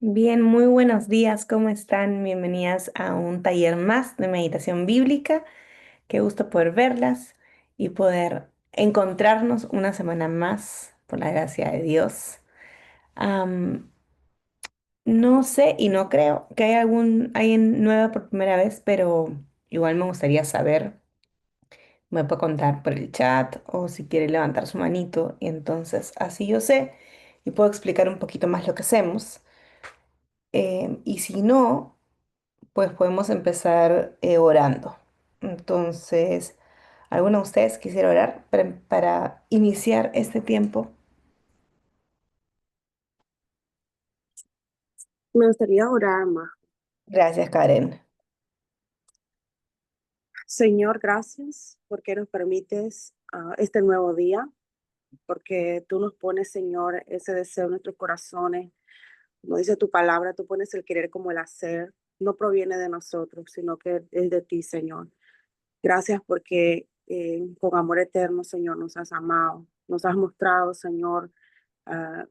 Bien, muy buenos días, ¿cómo están? Bienvenidas a un taller más de meditación bíblica. Qué gusto poder verlas y poder encontrarnos una semana más, por la gracia de Dios. Am, no sé y no creo que hay alguien nueva por primera vez, pero igual me gustaría saber. Me puede contar por el chat o si quiere levantar su manito y entonces así yo sé y puedo explicar un poquito más lo que hacemos. Y si no, pues podemos empezar orando. Entonces, ¿alguno de ustedes quisiera orar para iniciar este tiempo? Me gustaría orar más. Gracias, Karen. Señor, gracias porque nos permites este nuevo día, porque tú nos pones, Señor, ese deseo en nuestros corazones. Como dice tu palabra, tú pones el querer como el hacer. No proviene de nosotros, sino que es de ti, Señor. Gracias porque con amor eterno, Señor, nos has amado. Nos has mostrado, Señor, ah,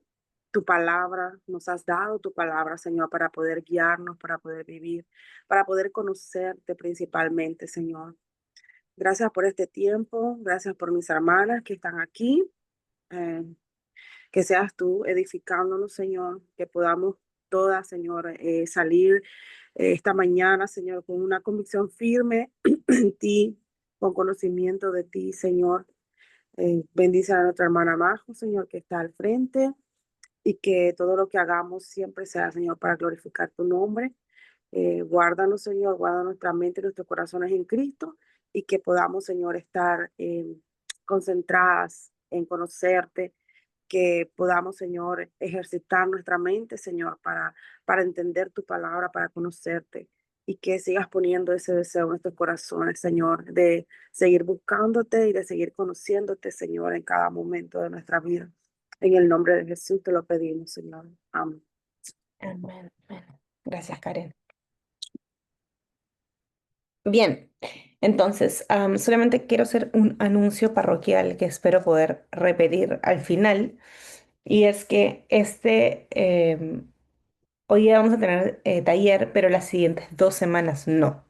tu palabra, nos has dado tu palabra, Señor, para poder guiarnos, para poder vivir, para poder conocerte principalmente, Señor. Gracias por este tiempo, gracias por mis hermanas que están aquí, eh, que seas tú edificándonos, Señor, que podamos todas, Señor, salir esta mañana, Señor, con una convicción firme en ti, con conocimiento de ti, Señor. Bendice a nuestra hermana Majo, Señor, que está al frente y que todo lo que hagamos siempre sea, Señor, para glorificar tu nombre. Guárdanos, Señor, guarda nuestra mente y nuestros corazones en Cristo y que podamos, Señor, estar concentradas en conocerte, que podamos, Señor, ejercitar nuestra mente, Señor, para entender tu palabra, para conocerte y que sigas poniendo ese deseo en nuestros corazones, Señor, de seguir buscándote y de seguir conociéndote, Señor, en cada momento de nuestra vida. En el nombre de Jesús te lo pedimos, Señor. Amén. Amén. Amén. Gracias, Karen. Bien, entonces, solamente quiero hacer un anuncio parroquial que espero poder repetir al final, y es que hoy día vamos a tener taller, pero las siguientes 2 semanas no.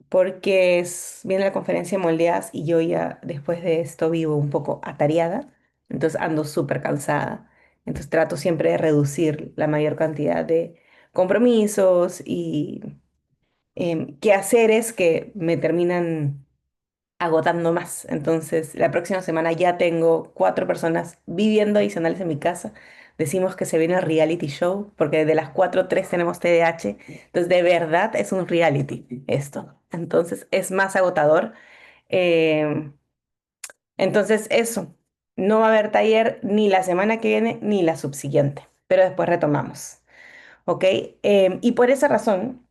Porque viene la conferencia de Moldeas y yo ya después de esto vivo un poco atareada, entonces ando súper cansada. Entonces trato siempre de reducir la mayor cantidad de compromisos y quehaceres que me terminan agotando más. Entonces, la próxima semana ya tengo 4 personas viviendo adicionales en mi casa. Decimos que se viene el reality show, porque de las 4, 3 tenemos TDAH. Entonces, de verdad es un reality esto. Entonces, es más agotador. Eh, entonces, eso. No va a haber taller ni la semana que viene ni la subsiguiente, pero después retomamos. ¿Ok? Y por esa razón,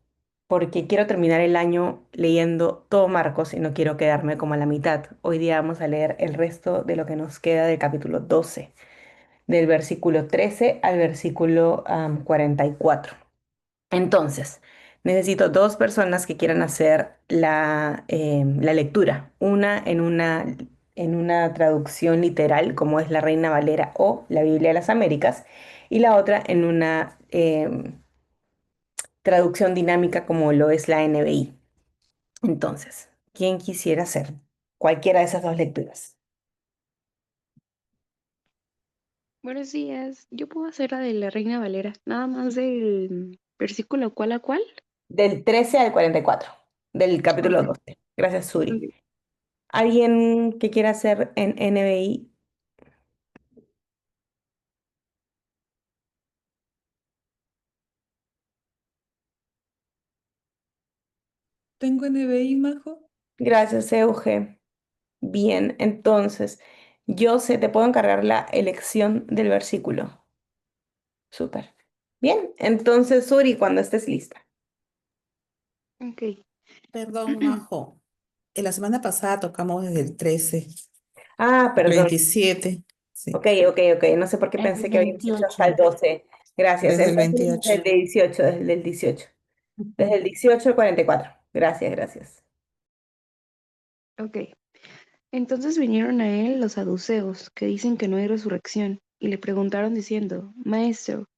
porque quiero terminar el año leyendo todo Marcos y no quiero quedarme como a la mitad. Hoy día vamos a leer el resto de lo que nos queda del capítulo 12, del versículo 13 al versículo 44. Entonces, necesito 2 personas que quieran hacer la lectura, una en una traducción literal, como es la Reina Valera o la Biblia de las Américas, y la otra en una traducción dinámica como lo es la NBI. Entonces, ¿quién quisiera hacer cualquiera de esas dos lecturas? Buenos días. Yo puedo hacer la de la Reina Valera, nada más del versículo cuál a cuál. Del 13 al 44, del capítulo Ok, 12. Gracias, Suri. ok. ¿Alguien que quiera hacer en NBI? Tengo NBI, Majo. Gracias, Euge. Bien, entonces, yo te puedo encargar la elección del versículo. Súper. Bien, entonces, Suri, cuando estés lista. Ok. Perdón, Majo. En la semana pasada tocamos desde el 13 Ah, al perdón. 27. Ok, Sí, ok, ok. No sé por qué Es pensé el que habíamos hecho hasta el 28. 12. Gracias. desde el Entonces, 28. desde el 18, desde el 18. Desde el 18 al 44. Gracias, gracias. Ok. Entonces vinieron a él los saduceos, que dicen que no hay resurrección, y le preguntaron diciendo, Maestro,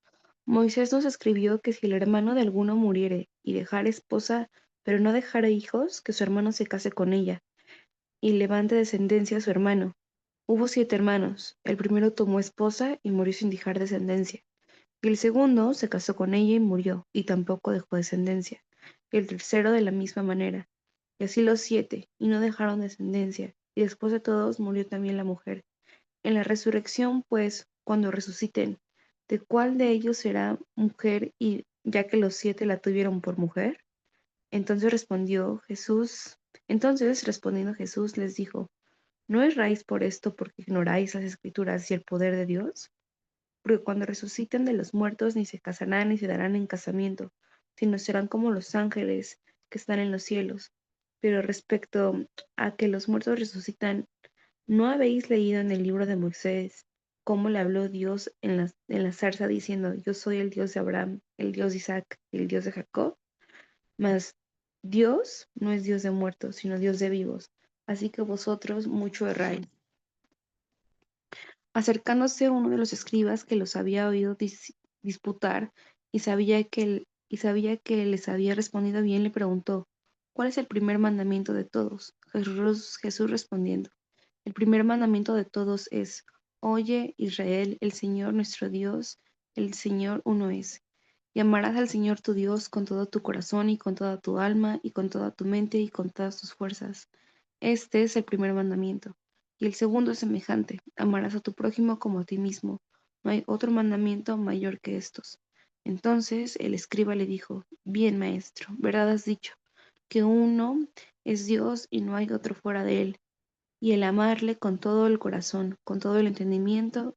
Moisés nos escribió que si el hermano de alguno muriere y dejare esposa, pero no dejare hijos, que su hermano se case con ella, y levante descendencia a su hermano. Hubo 7 hermanos. El primero tomó esposa y murió sin dejar descendencia. Y el segundo se casó con ella y murió, y tampoco dejó descendencia. Y el tercero de la misma manera. Y así los 7, y no dejaron descendencia. Y después de todos murió también la mujer. En la resurrección, pues, cuando resuciten, ¿de cuál de ellos será mujer, y ya que los 7 la tuvieron por mujer? Entonces respondiendo Jesús les dijo, ¿no erráis por esto porque ignoráis las escrituras y el poder de Dios? Porque cuando resuciten de los muertos ni se casarán ni se darán en casamiento, sino serán como los ángeles que están en los cielos. Pero respecto a que los muertos resucitan, ¿no habéis leído en el libro de Moisés cómo le habló Dios en la zarza diciendo, yo soy el Dios de Abraham, el Dios de Isaac y el Dios de Jacob? Mas Dios no es Dios de muertos, sino Dios de vivos. Así que vosotros mucho erráis. Acercándose uno de los escribas que los había oído disputar y sabía que les había respondido bien, le preguntó, ¿cuál es el primer mandamiento de todos? Jesús respondiendo, el primer mandamiento de todos es, Oye, Israel, el Señor nuestro Dios, el Señor uno es. Y amarás al Señor tu Dios con todo tu corazón y con toda tu alma y con toda tu mente y con todas tus fuerzas. Este es el primer mandamiento. Y el segundo es semejante, amarás a tu prójimo como a ti mismo. No hay otro mandamiento mayor que estos. Entonces el escriba le dijo, Bien, maestro, verdad has dicho, que uno es Dios y no hay otro fuera de él, y el amarle con todo el corazón, con todo el entendimiento,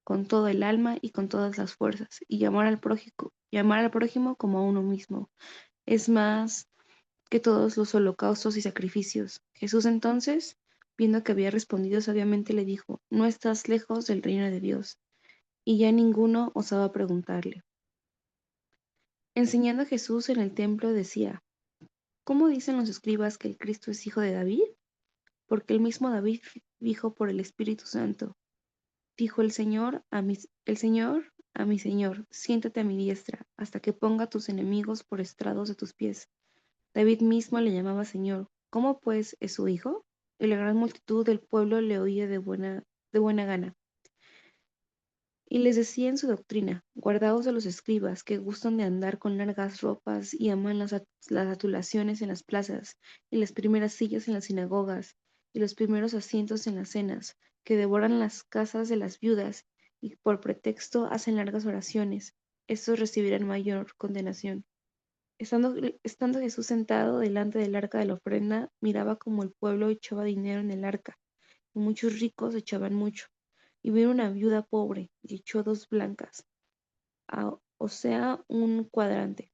con todo el alma y con todas las fuerzas, y amar al prójimo como a uno mismo. Es más que todos los holocaustos y sacrificios. Jesús entonces, viendo que había respondido sabiamente, le dijo, no estás lejos del reino de Dios. Y ya ninguno osaba preguntarle. Enseñando Jesús en el templo decía, ¿cómo dicen los escribas que el Cristo es hijo de David? Porque el mismo David dijo por el Espíritu Santo, dijo el Señor a mi Señor, siéntate a mi diestra, hasta que ponga a tus enemigos por estrados de tus pies. David mismo le llamaba Señor. ¿Cómo pues es su hijo? Y la gran multitud del pueblo le oía de buena gana. Y les decía en su doctrina, guardaos de los escribas que gustan de andar con largas ropas y aman las adulaciones en las plazas, y las primeras sillas en las sinagogas, y los primeros asientos en las cenas, que devoran las casas de las viudas, y por pretexto hacen largas oraciones. Estos recibirán mayor condenación. Estando Jesús sentado delante del arca de la ofrenda, miraba como el pueblo echaba dinero en el arca, y muchos ricos echaban mucho. Y vino una viuda pobre, y echó 2 blancas, o sea, un cuadrante.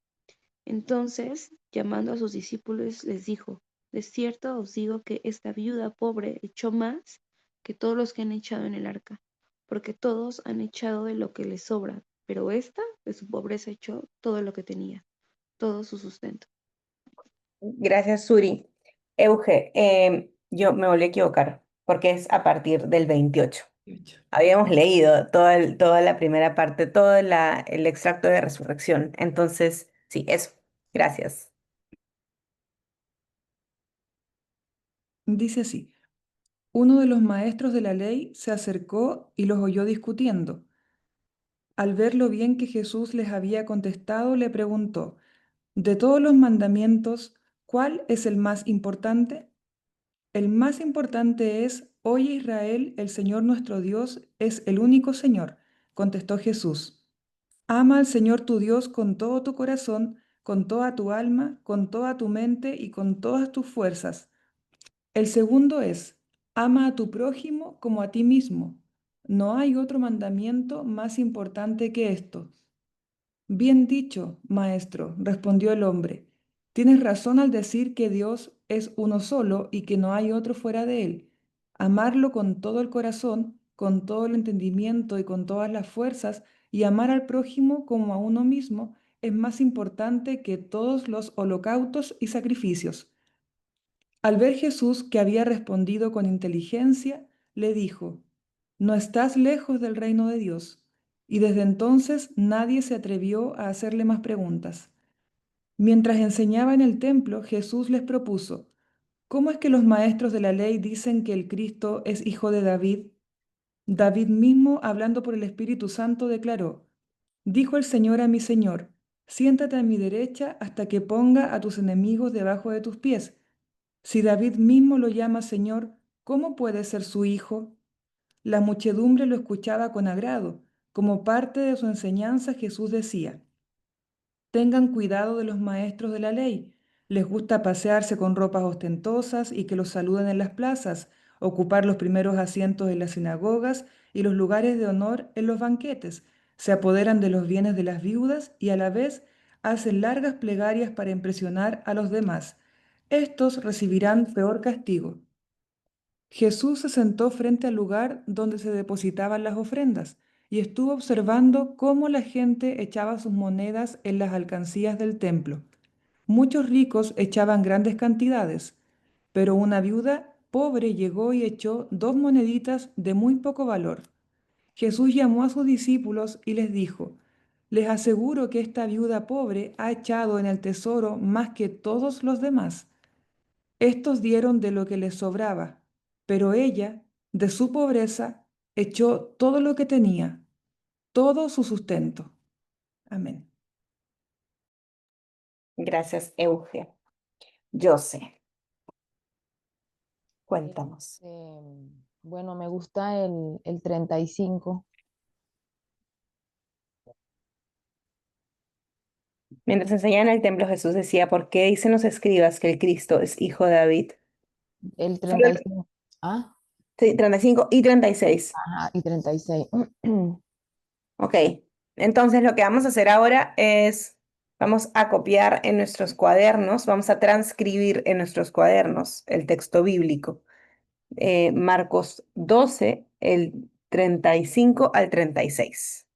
Entonces, llamando a sus discípulos, les dijo, de cierto os digo que esta viuda pobre echó más que todos los que han echado en el arca, porque todos han echado de lo que les sobra, pero ésta de su pobreza echó todo lo que tenía, todo su sustento. Gracias, Suri. Euge, yo me volví a equivocar porque es a partir del 28. Habíamos leído toda la primera parte, el extracto de resurrección. Entonces, sí, eso. Gracias. Dice así, uno de los maestros de la ley se acercó y los oyó discutiendo. Al ver lo bien que Jesús les había contestado, le preguntó, de todos los mandamientos, ¿cuál es el más importante? El más importante es, oye Israel, el Señor nuestro Dios es el único Señor, contestó Jesús. Ama al Señor tu Dios con todo tu corazón, con toda tu alma, con toda tu mente y con todas tus fuerzas. El segundo es, ama a tu prójimo como a ti mismo. No hay otro mandamiento más importante que esto. Bien dicho, maestro, respondió el hombre. Tienes razón al decir que Dios es uno solo y que no hay otro fuera de él. Amarlo con todo el corazón, con todo el entendimiento y con todas las fuerzas, y amar al prójimo como a uno mismo es más importante que todos los holocaustos y sacrificios. Al ver Jesús que había respondido con inteligencia, le dijo, no estás lejos del reino de Dios. y desde entonces nadie se atrevió a hacerle más preguntas. Mientras enseñaba en el templo, Jesús les propuso, ¿cómo es que los maestros de la ley dicen que el Cristo es hijo de David? David mismo, hablando por el Espíritu Santo, declaró, dijo el Señor a mi Señor, siéntate a mi derecha hasta que ponga a tus enemigos debajo de tus pies. Si David mismo lo llama Señor, ¿cómo puede ser su hijo? La muchedumbre lo escuchaba con agrado. Como parte de su enseñanza, Jesús decía, tengan cuidado de los maestros de la ley. Les gusta pasearse con ropas ostentosas y que los saluden en las plazas, ocupar los primeros asientos en las sinagogas y los lugares de honor en los banquetes. Se apoderan de los bienes de las viudas y a la vez hacen largas plegarias para impresionar a los demás. Estos recibirán peor castigo. Jesús se sentó frente al lugar donde se depositaban las ofrendas y estuvo observando cómo la gente echaba sus monedas en las alcancías del templo. Muchos ricos echaban grandes cantidades, pero una viuda pobre llegó y echó 2 moneditas de muy poco valor. Jesús llamó a sus discípulos y les dijo, les aseguro que esta viuda pobre ha echado en el tesoro más que todos los demás. Estos dieron de lo que les sobraba, pero ella, de su pobreza, echó todo lo que tenía, todo su sustento. Amén. Gracias, Euge. Yo sé, cuéntanos. Bueno, me gusta el 35. Mientras enseñaba en el templo, Jesús decía, ¿por qué dicen los escribas que el Cristo es hijo de David? El Solo 35. Ah, sí, 35 y 36. ajá, y 36. Ok, entonces lo que vamos a hacer ahora es, vamos a copiar en nuestros cuadernos, vamos a transcribir en nuestros cuadernos el texto bíblico. Marcos 12, el 35 al 36.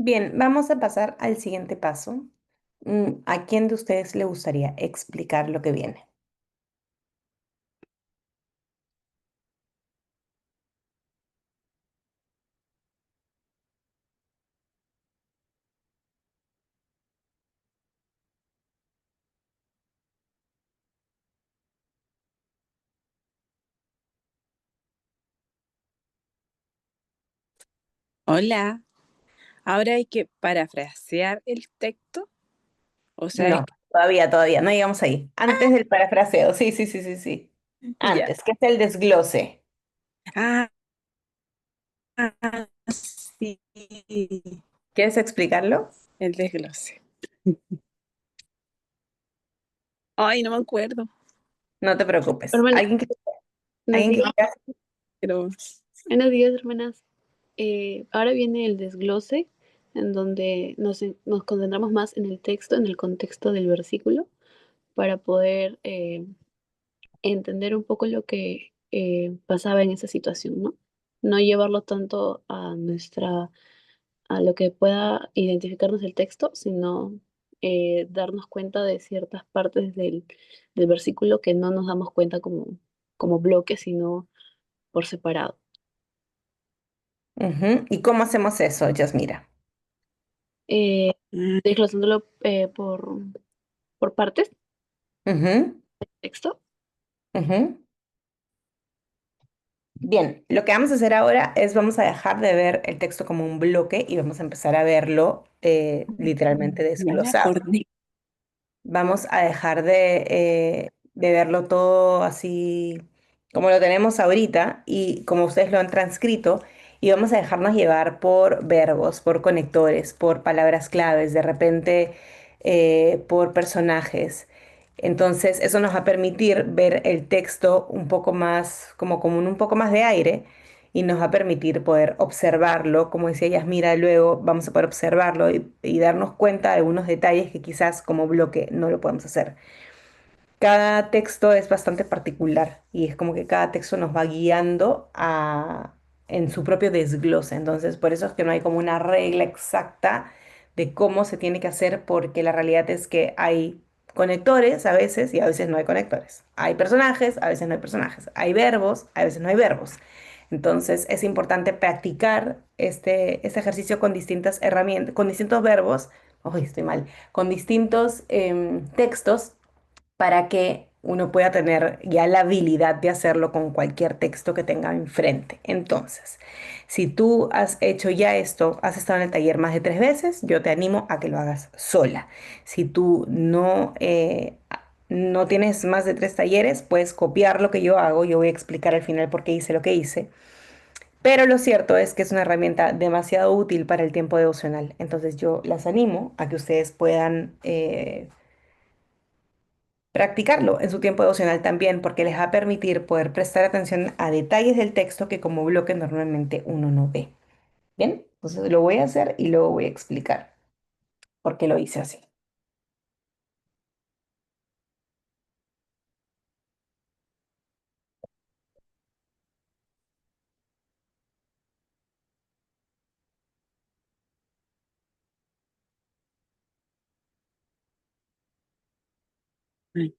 Bien, vamos a pasar al siguiente paso. ¿A quién de ustedes le gustaría explicar lo que viene? Hola, ahora hay que parafrasear el texto, o sea, No, todavía, no llegamos ahí. Antes del parafraseo, sí, sí, sí, sí, sí. ya. Antes, ¿qué es el desglose? Ah, sí, ¿Quieres explicarlo? el desglose. Ay, no me acuerdo, No te preocupes. Hermana, buenos ¿Alguien que días. quiera? pero Buenos días, hermanas. Ahora viene el desglose, en donde nos concentramos más en el texto, en el contexto del versículo, para poder entender un poco lo que pasaba en esa situación, ¿no? No llevarlo tanto a lo que pueda identificarnos el texto, sino darnos cuenta de ciertas partes del versículo que no nos damos cuenta como bloque, sino por separado. Ujú. ¿Y cómo hacemos eso, Yasmira? eh, mm, Desglosándolo por partes, Ujú, texto. ujú. Bien, lo que vamos a hacer ahora es vamos a dejar de ver el texto como un bloque y vamos a empezar a verlo literalmente ya me desglosado. acordé. Vamos a dejar de verlo todo así como lo tenemos ahorita y como ustedes lo han transcrito y vamos a dejarnos llevar por verbos, por conectores, por palabras claves, de repente por personajes. Entonces eso nos va a permitir ver el texto un poco más, como un poco más de aire y nos va a permitir poder observarlo, como decía Yasmira, luego vamos a poder observarlo y darnos cuenta de algunos detalles que quizás como bloque no lo podemos hacer. Cada texto es bastante particular y es como que cada texto nos va guiando en su propio desglose. Entonces, por eso es que no hay como una regla exacta de cómo se tiene que hacer, porque la realidad es que hay conectores a veces y a veces no hay conectores. Hay personajes, a veces no hay personajes. Hay verbos, a veces no hay verbos. Entonces, es importante practicar este ejercicio con distintas herramientas, con distintos verbos. Uy, estoy mal. Con distintos textos para que uno pueda tener ya la habilidad de hacerlo con cualquier texto que tenga enfrente. Entonces, si tú has hecho ya esto, has estado en el taller más de 3 veces, yo te animo a que lo hagas sola. Si tú no tienes más de 3 talleres, puedes copiar lo que yo hago. Yo voy a explicar al final por qué hice lo que hice. Pero lo cierto es que es una herramienta demasiado útil para el tiempo devocional. Entonces yo las animo a que ustedes puedan practicarlo en su tiempo devocional también, porque les va a permitir poder prestar atención a detalles del texto que como bloque normalmente uno no ve. Bien, entonces lo voy a hacer y luego voy a explicar por qué lo hice así. Ay,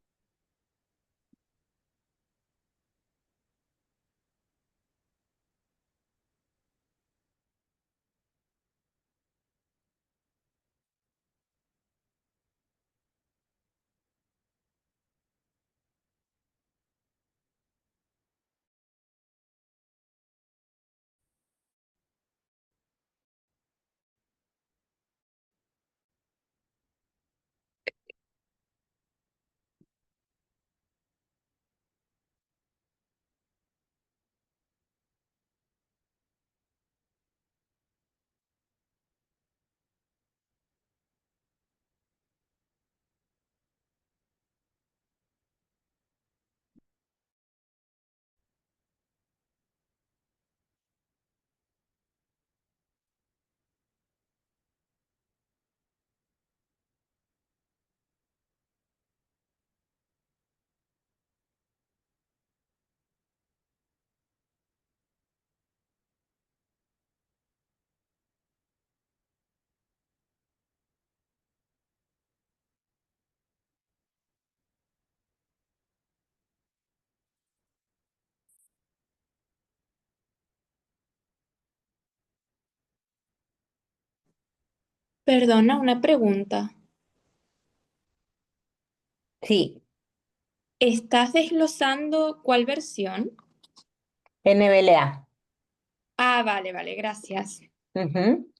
Perdona, una pregunta. Sí, ¿Estás desglosando cuál versión? NBLA. Ah, vale, vale, gracias. Ujú.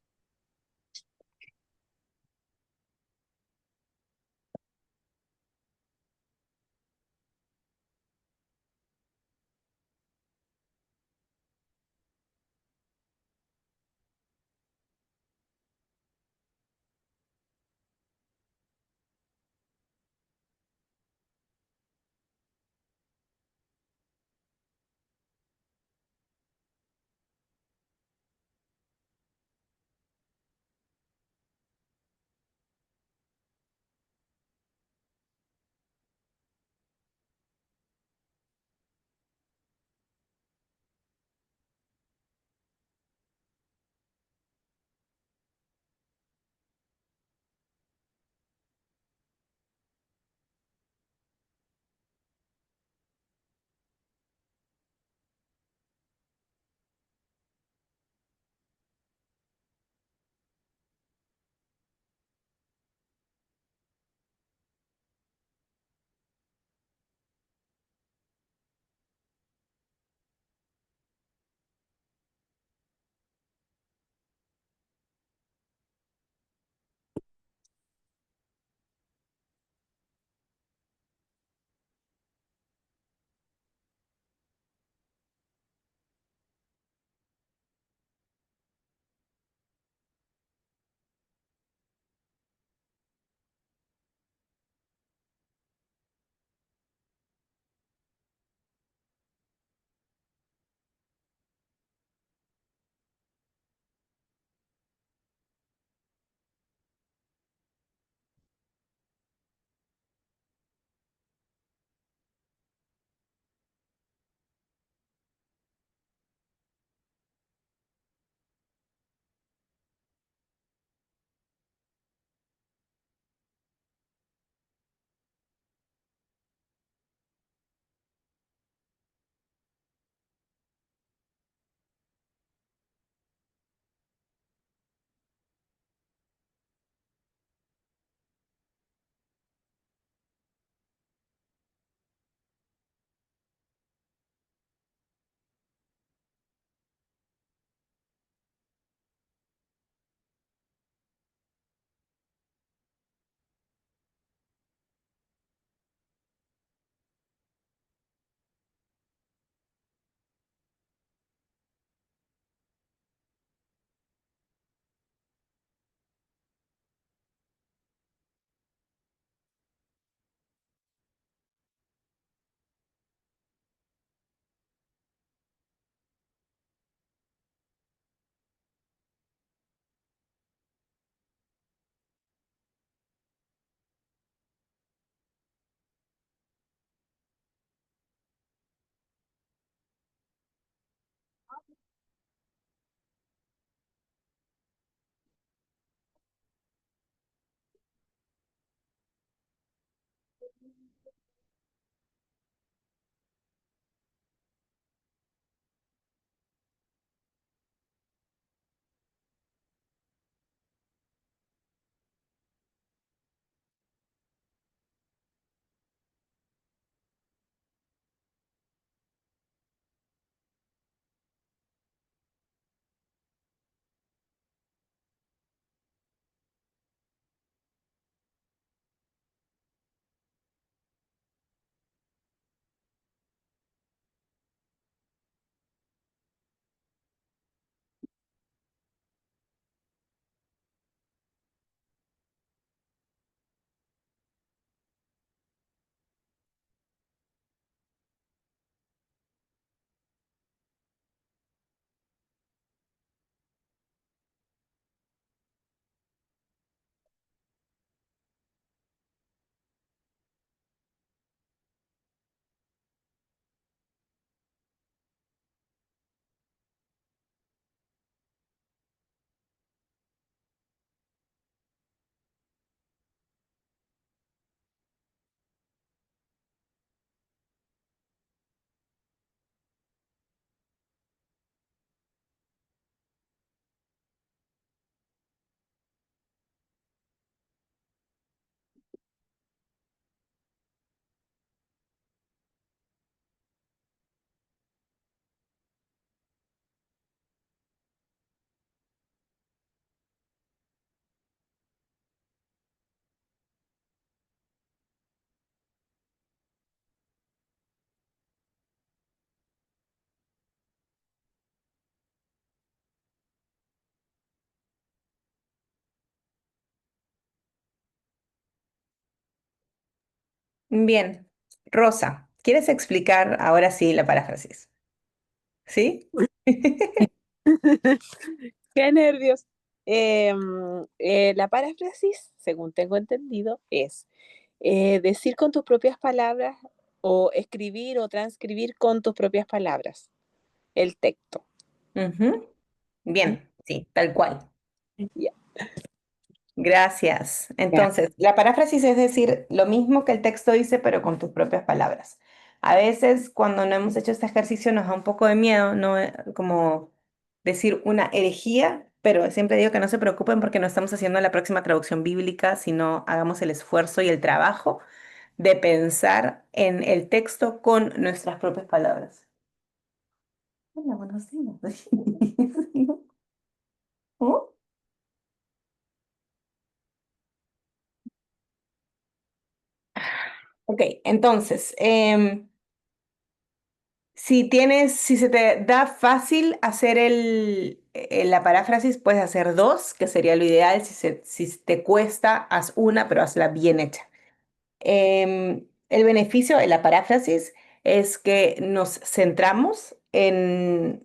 Bien. Rosa, ¿quieres explicar ahora sí la paráfrasis? ¿Sí? Qué nervios. La paráfrasis, según tengo entendido, es decir con tus propias palabras o escribir o transcribir con tus propias palabras el texto. Ujú. ¿Mm? Bien, sí, tal cual. Ya. Gracias. Ya. Entonces, la paráfrasis es decir lo mismo que el texto dice, pero con tus propias palabras. A veces, cuando no hemos hecho este ejercicio, nos da un poco de miedo, ¿no? Como decir una herejía, pero siempre digo que no se preocupen porque no estamos haciendo la próxima traducción bíblica, sino hagamos el esfuerzo y el trabajo de pensar en el texto con nuestras propias palabras. Hola, buenos días. ¿Oh? Ok, entonces, si se te da fácil hacer la paráfrasis, puedes hacer dos, que sería lo ideal. Si te cuesta, haz una, pero hazla bien hecha. El beneficio de la paráfrasis es que nos centramos en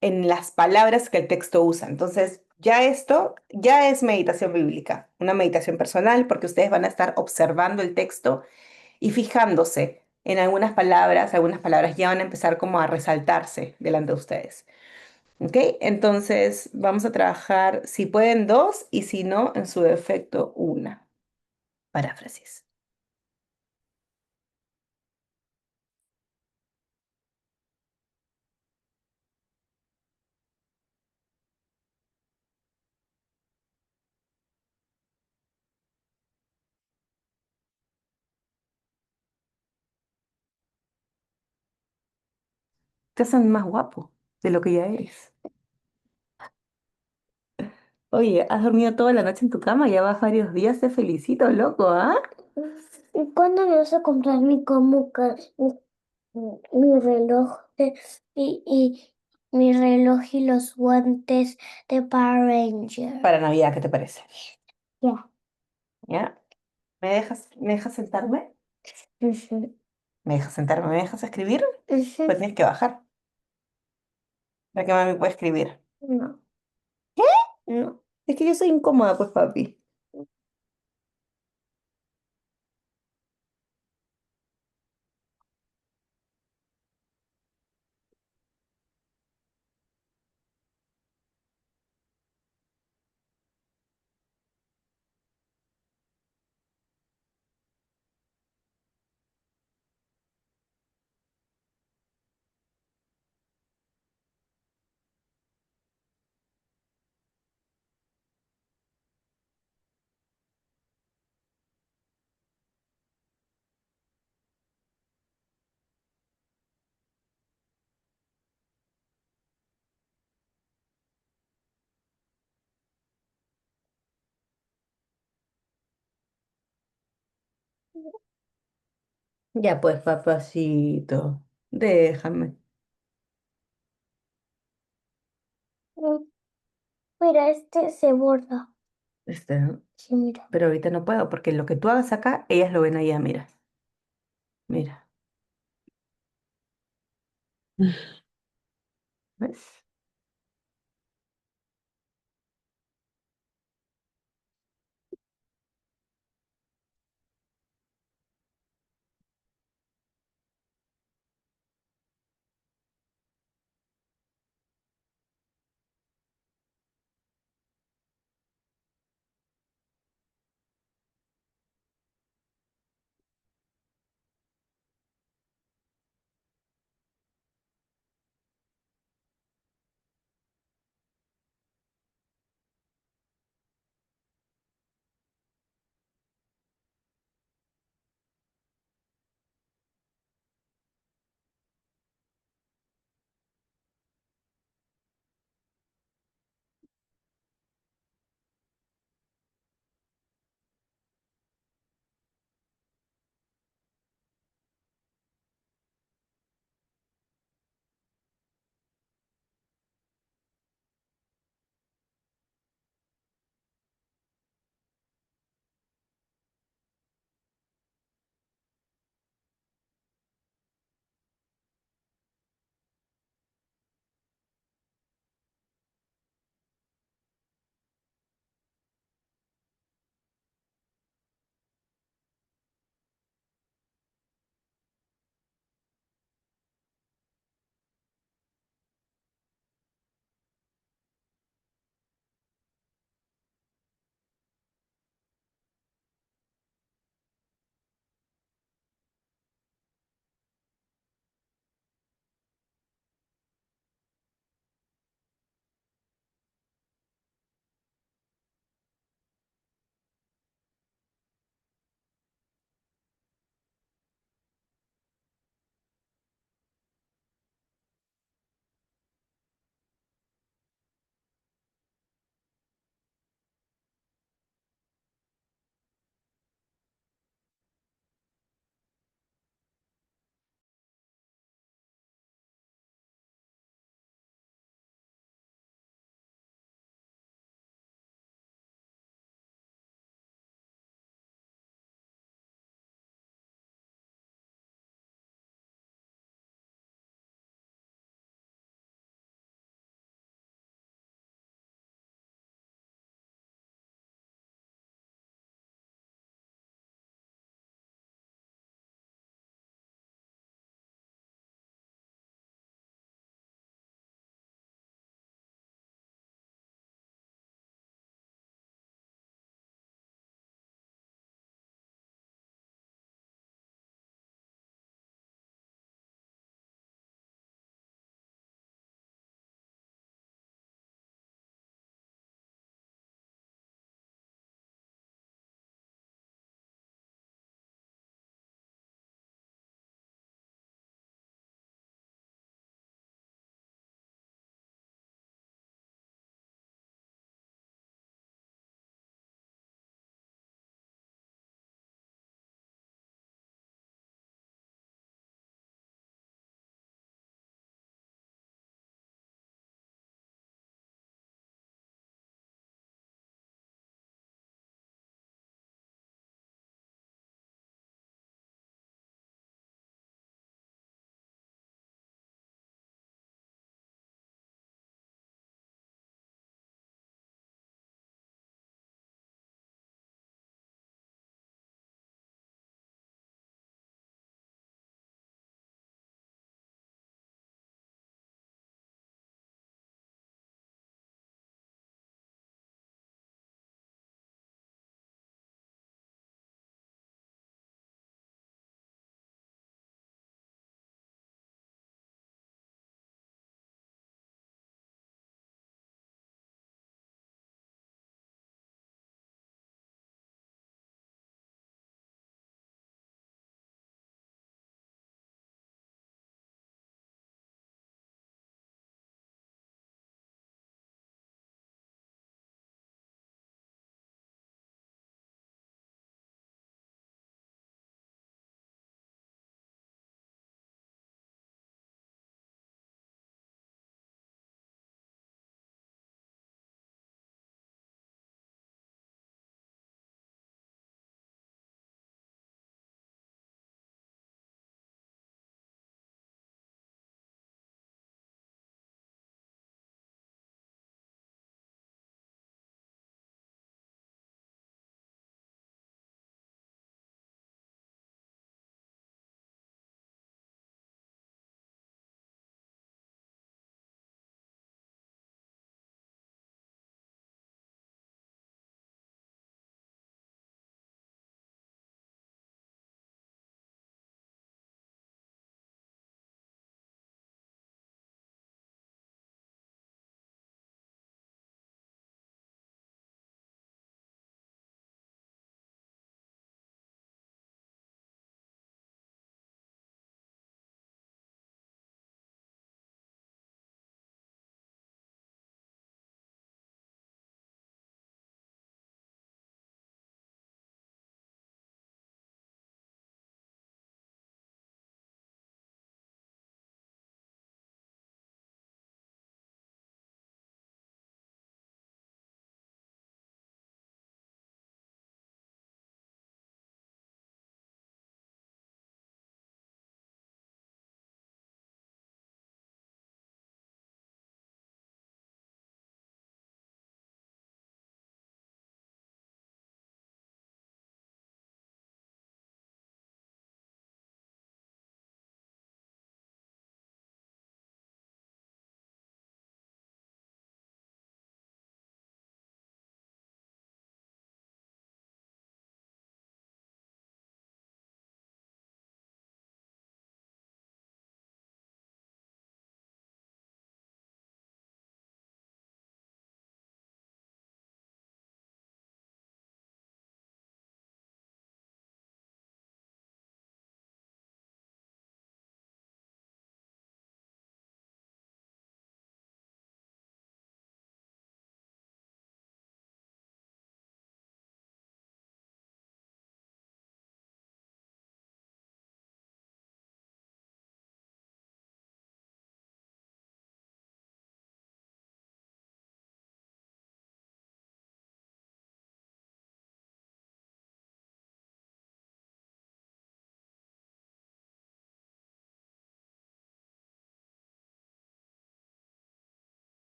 las palabras que el texto usa. Entonces, ya esto ya es meditación bíblica, una meditación personal, porque ustedes van a estar observando el texto y fijándose en algunas palabras ya van a empezar como a resaltarse delante de ustedes. ¿Ok? Entonces vamos a trabajar, si pueden, dos y si no, en su defecto, una. Paráfrasis. Te hacen más guapo de lo que ya eres. Oye, has dormido toda la noche en tu cama, ya vas varios días, te felicito, loco, ¿ah? ¿Y cuándo me vas a comprar mi reloj mi reloj y los guantes de Power Ranger? Para Navidad, ¿qué te parece? Ya. ¿Ya? ¿Me dejas sentarme? Ujú. ¿Me dejas sentarme? ¿Me dejas escribir? Ujú. Pues tienes que bajar para que mami pueda escribir. No. No. Es que yo soy incómoda, pues, papi. Ya, pues, papacito. Déjame. Mm, Mira, este se borda. ¿No? Sí, mira. Pero ahorita no puedo, porque lo que tú hagas acá, ellas lo ven allá, mira. Mira. ¿Ves?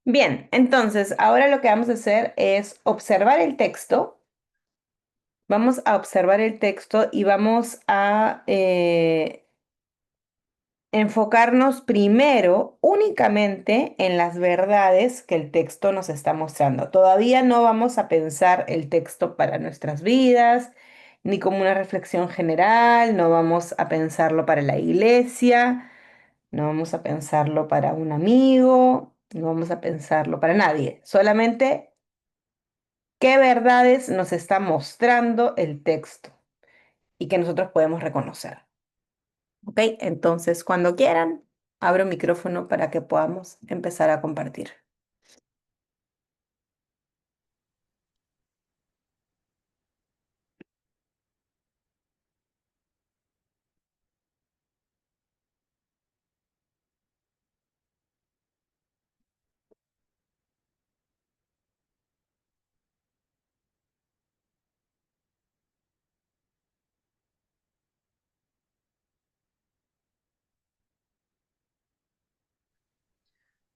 Bien, entonces ahora lo que vamos a hacer es observar el texto. Vamos a observar el texto y vamos a enfocarnos primero únicamente en las verdades que el texto nos está mostrando. Todavía no vamos a pensar el texto para nuestras vidas, ni como una reflexión general, no vamos a pensarlo para la iglesia, no vamos a pensarlo para un amigo, no vamos a pensarlo para nadie. Solamente qué verdades nos está mostrando el texto y que nosotros podemos reconocer. ¿Ok? Entonces, cuando quieran, abro micrófono para que podamos empezar a compartir.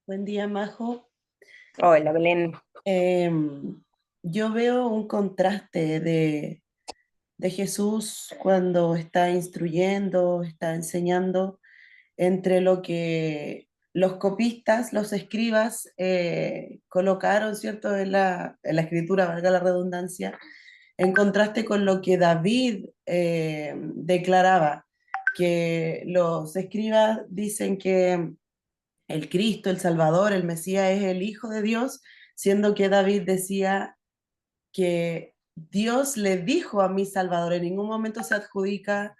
Buen día, Majo. Hola, Belén. Yo veo un contraste de Jesús cuando está instruyendo, está enseñando, entre lo que los copistas, los escribas colocaron, ¿cierto?, en la escritura, valga la redundancia, en contraste con lo que David declaraba, que los escribas dicen que el Cristo, el Salvador, el Mesías es el Hijo de Dios, siendo que David decía que Dios le dijo a mi Salvador, en ningún momento se adjudica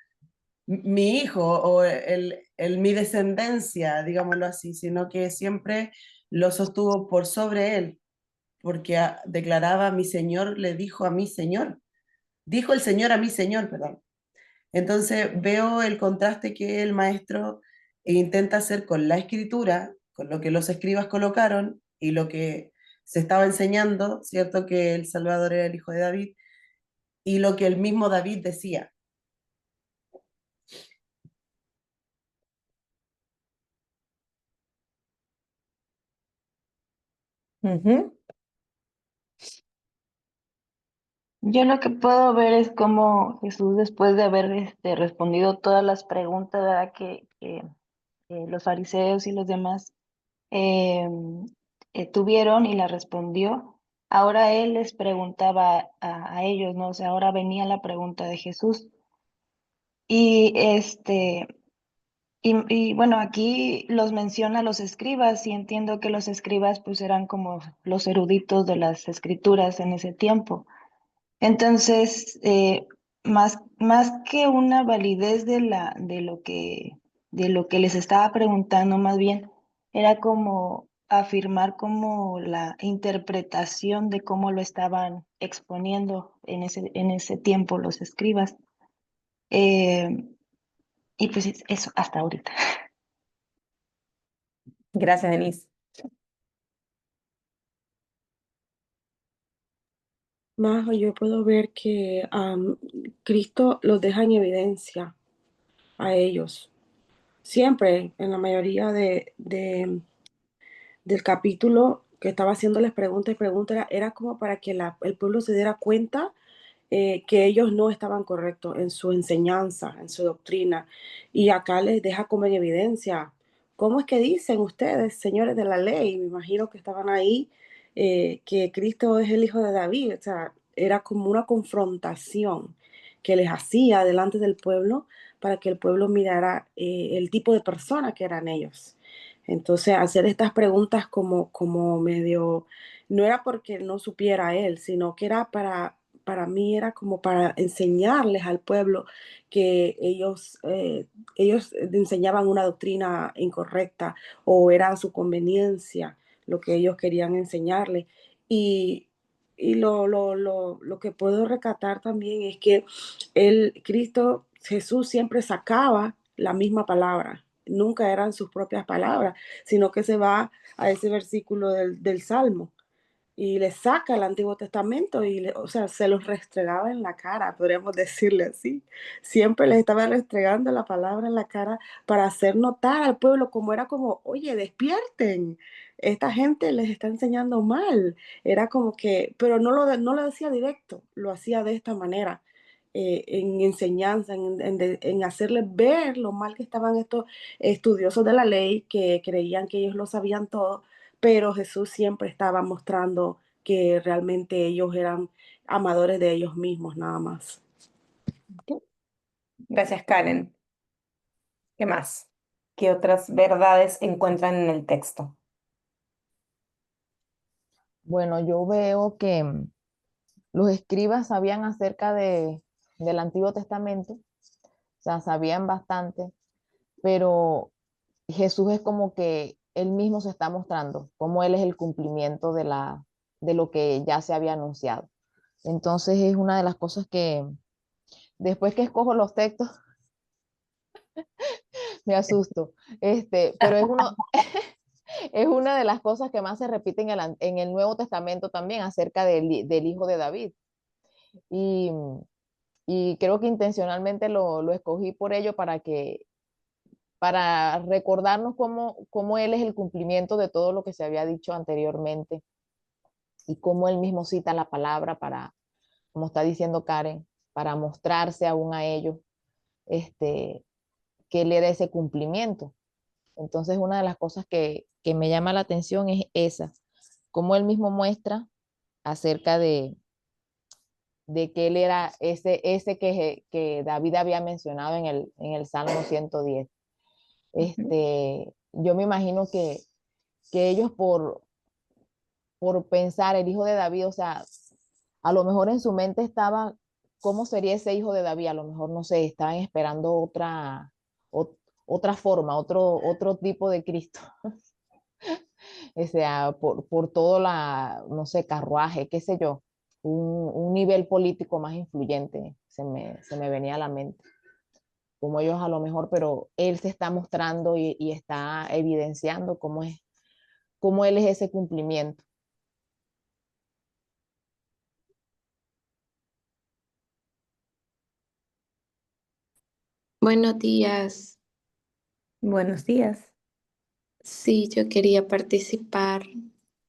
mi hijo o mi descendencia, digámoslo así, sino que siempre lo sostuvo por sobre él, porque declaraba mi Señor le dijo a mi Señor, dijo el Señor a mi Señor, perdón. Entonces veo el contraste que el maestro intenta hacer con la escritura, con lo que los escribas colocaron y lo que se estaba enseñando, ¿cierto? Que el Salvador era el hijo de David, y lo que el mismo David decía. Ujú. Yo lo que puedo ver es cómo Jesús, después de haber respondido todas las preguntas, ¿verdad? Que los fariseos y los demás eh, tuvieron y la respondió, ahora él les preguntaba a ellos, ¿no? O sea, ahora venía la pregunta de Jesús. Y y bueno, aquí los menciona los escribas y entiendo que los escribas pues eran como los eruditos de las escrituras en ese tiempo. Entonces, más que una validez de lo que les estaba preguntando, más bien era como afirmar como la interpretación de cómo lo estaban exponiendo en ese tiempo los escribas. Eh, y pues eso, hasta ahorita. Gracias, Denise. Majo, yo puedo ver que Cristo los deja en evidencia a ellos. Siempre, en la mayoría del capítulo que estaba haciéndoles preguntas y preguntas, era como para que el pueblo se diera cuenta que ellos no estaban correctos en su enseñanza, en su doctrina. Y acá les deja como en evidencia, ¿cómo es que dicen ustedes, señores de la ley? Me imagino que estaban ahí, que Cristo es el hijo de David. O sea, era como una confrontación que les hacía delante del pueblo para que el pueblo mirara el tipo de persona que eran ellos. Entonces, hacer estas preguntas como medio, no era porque no supiera él, sino que era para mí era como para enseñarles al pueblo que ellos enseñaban una doctrina incorrecta o era a su conveniencia lo que ellos querían enseñarles. Y, y lo que puedo recatar también es que Cristo, Jesús siempre sacaba la misma palabra. Nunca eran sus propias palabras, sino que se va a ese versículo del Salmo y le saca el Antiguo Testamento o sea, se los restregaba en la cara, podríamos decirle así. Siempre les estaba restregando la palabra en la cara para hacer notar al pueblo como era como, oye, despierten, esta gente les está enseñando mal. Era como que, pero no lo decía directo, lo hacía de esta manera, en enseñanza, en hacerles ver lo mal que estaban estos estudiosos de la ley, que creían que ellos lo sabían todo, pero Jesús siempre estaba mostrando que realmente ellos eran amadores de ellos mismos, nada más. Gracias, Karen. ¿Qué más? ¿Qué otras verdades encuentran en el texto? Bueno, yo veo que los escribas sabían acerca del Antiguo Testamento, o sea, sabían bastante, pero Jesús es como que él mismo se está mostrando, como él es el cumplimiento de lo que ya se había anunciado. Entonces es una de las cosas que después que escojo los textos me asusto. Pero es una de las cosas que más se repite en el Nuevo Testamento también acerca del hijo de David. Y, y creo que intencionalmente lo escogí por ello para recordarnos cómo él es el cumplimiento de todo lo que se había dicho anteriormente y cómo él mismo cita la palabra para, como está diciendo Karen, para mostrarse aún a ellos, este, que él era ese cumplimiento. Entonces, una de las cosas que me llama la atención es esa, cómo él mismo muestra acerca de que él era ese que David había mencionado en el Salmo 110. Yo me imagino que ellos por pensar el hijo de David, o sea, a lo mejor en su mente estaba, ¿cómo sería ese hijo de David? A lo mejor, no sé, estaban esperando otra forma, otro tipo de Cristo. O sea, por todo no sé, carruaje, qué sé yo, un nivel político más influyente, se me venía a la mente. Como ellos a lo mejor, pero él se está mostrando y está evidenciando cómo él es ese cumplimiento. Buenos días. Buenos días. Sí, yo quería participar.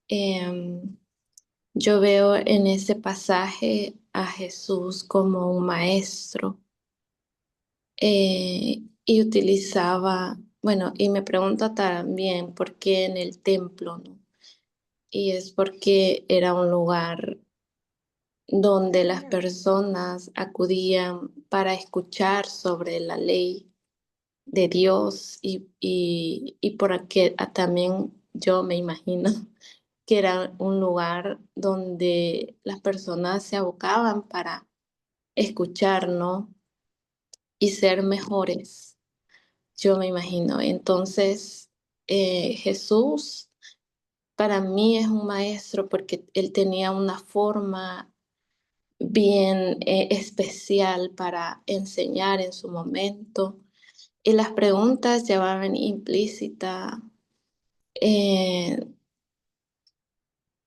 Em, yo veo en ese pasaje a Jesús como un maestro y utilizaba, bueno, y me pregunto también por qué en el templo, ¿no? Y es porque era un lugar donde las personas acudían para escuchar sobre la ley de Dios y por aquí también yo me imagino que era un lugar donde las personas se abocaban para escuchar, ¿no? Y ser mejores, yo me imagino. Entonces, Jesús para mí es un maestro porque él tenía una forma bien especial para enseñar en su momento. Y las preguntas llevaban implícita, eh,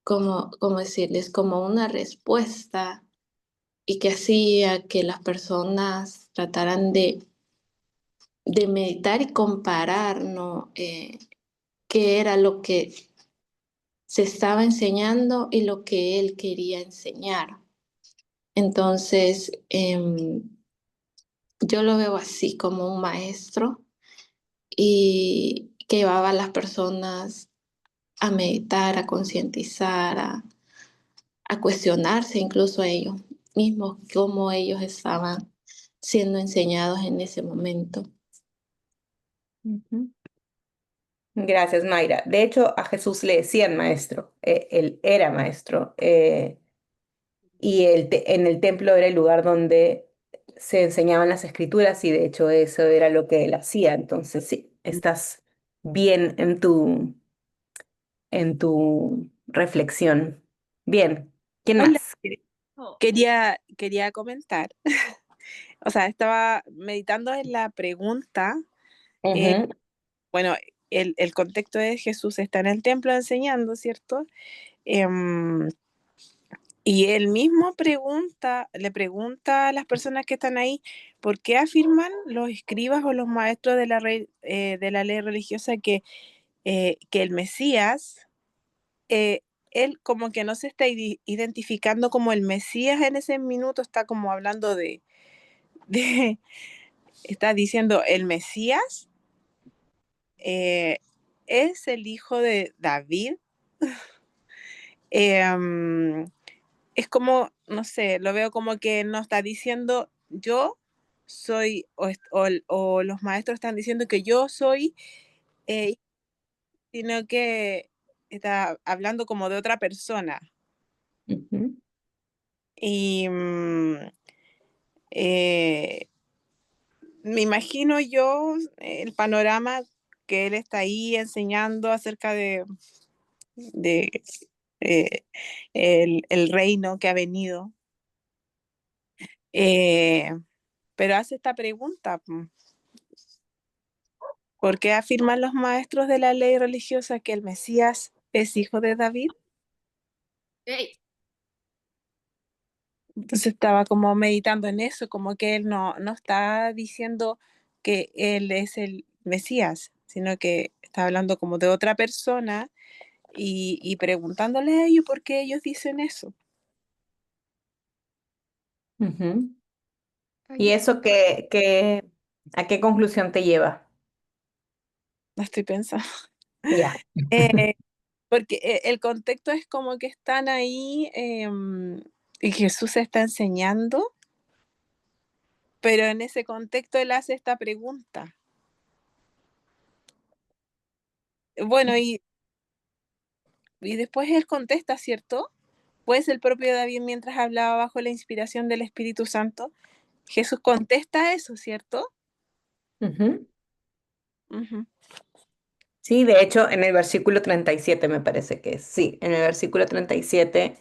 como decirles, como una respuesta y que hacía que las personas trataran de meditar y comparar, ¿no? Qué era lo que se estaba enseñando y lo que él quería enseñar. Entonces, yo lo veo así como un maestro y que llevaba a las personas a meditar, a concientizar, a cuestionarse incluso a ellos mismos, cómo ellos estaban siendo enseñados en ese momento. Ujú. Gracias, Mayra. De hecho, a Jesús le decían maestro. Él era maestro. Y en el templo era el lugar donde se enseñaban las escrituras y de hecho eso era lo que él hacía. Entonces, sí, estás bien en tu reflexión. Bien, ¿quién Hola, más? quería comentar. O sea, estaba meditando en la pregunta. eh, Ujú, bueno, el contexto de Jesús está en el templo enseñando, ¿cierto? Em, y él mismo le pregunta a las personas que están ahí, ¿por qué afirman los escribas o los maestros de la ley religiosa que el Mesías él como que no se está identificando como el Mesías en ese minuto, está como hablando de está diciendo el Mesías es el hijo de David. Em, es como, no sé, lo veo como que no está diciendo yo soy, o los maestros están diciendo que yo soy, eh, sino que está hablando como de otra persona. Ujú. Y eh, me imagino yo el panorama que él está ahí enseñando acerca de el reino que ha venido. Pero hace esta pregunta, ¿por qué afirman los maestros de la ley religiosa que el Mesías es hijo de David? Ey, Entonces estaba como meditando en eso, como que él no está diciendo que él es el Mesías, sino que está hablando como de otra persona y preguntándole a ellos por qué ellos dicen eso. Ujú. Ay, ¿Y yo eso tengo- a qué conclusión te lleva? No estoy pensando. Ya. Eh, porque el contexto es como que están ahí y Jesús está enseñando, pero en ese contexto él hace esta pregunta. Bueno, y después él contesta, ¿cierto? Pues el propio David mientras hablaba bajo la inspiración del Espíritu Santo, Jesús contesta eso, ¿cierto? Ujú. Ujú. Sí, de hecho, en el versículo 37 me parece que es. Sí, en el versículo 37,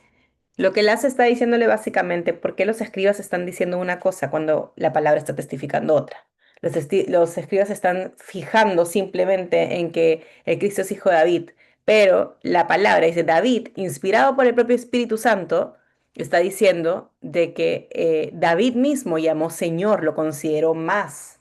lo que él hace está diciéndole básicamente por qué los escribas están diciendo una cosa cuando la palabra está testificando otra. Los escribas están fijando simplemente en que el Cristo es hijo de David, pero la palabra dice David, inspirado por el propio Espíritu Santo, está diciendo de que David mismo llamó Señor, lo consideró más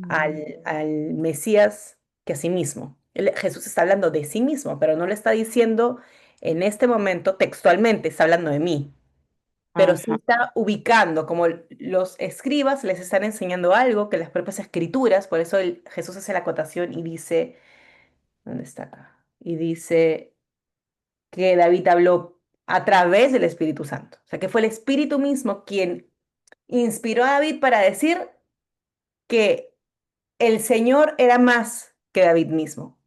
al Mesías que a sí mismo. Jesús está hablando de sí mismo, pero no le está diciendo en este momento textualmente, está hablando de mí, pero sí Ajá, está ubicando, como los escribas les están enseñando algo que las propias escrituras, por eso Jesús hace la acotación y dice, ¿dónde está acá? Y dice que David habló a través del Espíritu Santo, o sea, que fue el Espíritu mismo quien inspiró a David para decir que el Señor era más que David mismo.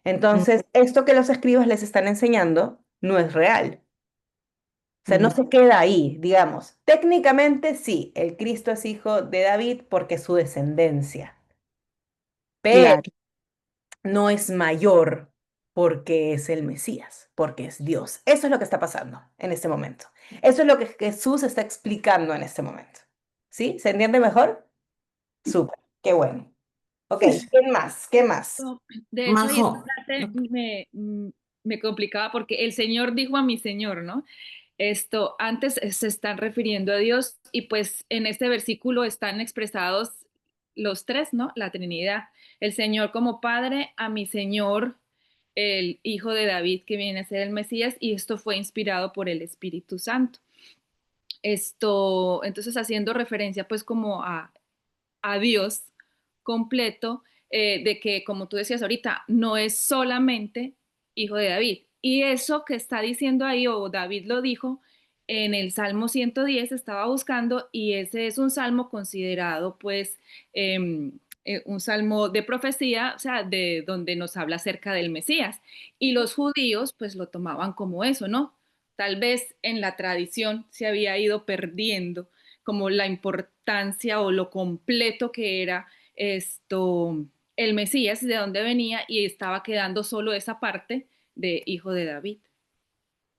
mm, Entonces, esto que los escribas les están enseñando no es real. O sea, no mm, se queda ahí, digamos. Técnicamente sí, el Cristo es hijo de David porque es su descendencia, pero claro. no es mayor porque es el Mesías, porque es Dios. Eso es lo que está pasando en este momento. Eso es lo que Jesús está explicando en este momento. ¿Sí? ¿Se entiende mejor? Súper, qué bueno. Ok, ¿quién más? ¿Qué más? no, de hecho, ahí esa Majo, parte me complicaba porque el Señor dijo a mi Señor, ¿no? Esto, antes se están refiriendo a Dios y pues en este versículo están expresados los tres, ¿no? La Trinidad. El Señor como Padre, a mi Señor, el Hijo de David que viene a ser el Mesías y esto fue inspirado por el Espíritu Santo. Esto, entonces haciendo referencia pues como a Dios completo, de que, como tú decías ahorita, no es solamente hijo de David. Y eso que está diciendo ahí, o David lo dijo, en el Salmo 110 estaba buscando, y ese es un salmo considerado, pues, un salmo de profecía, o sea, de donde nos habla acerca del Mesías. Y los judíos, pues, lo tomaban como eso, ¿no? Tal vez en la tradición se había ido perdiendo como la importancia o lo completo que era esto, el Mesías, de dónde venía, y estaba quedando solo esa parte de hijo de David.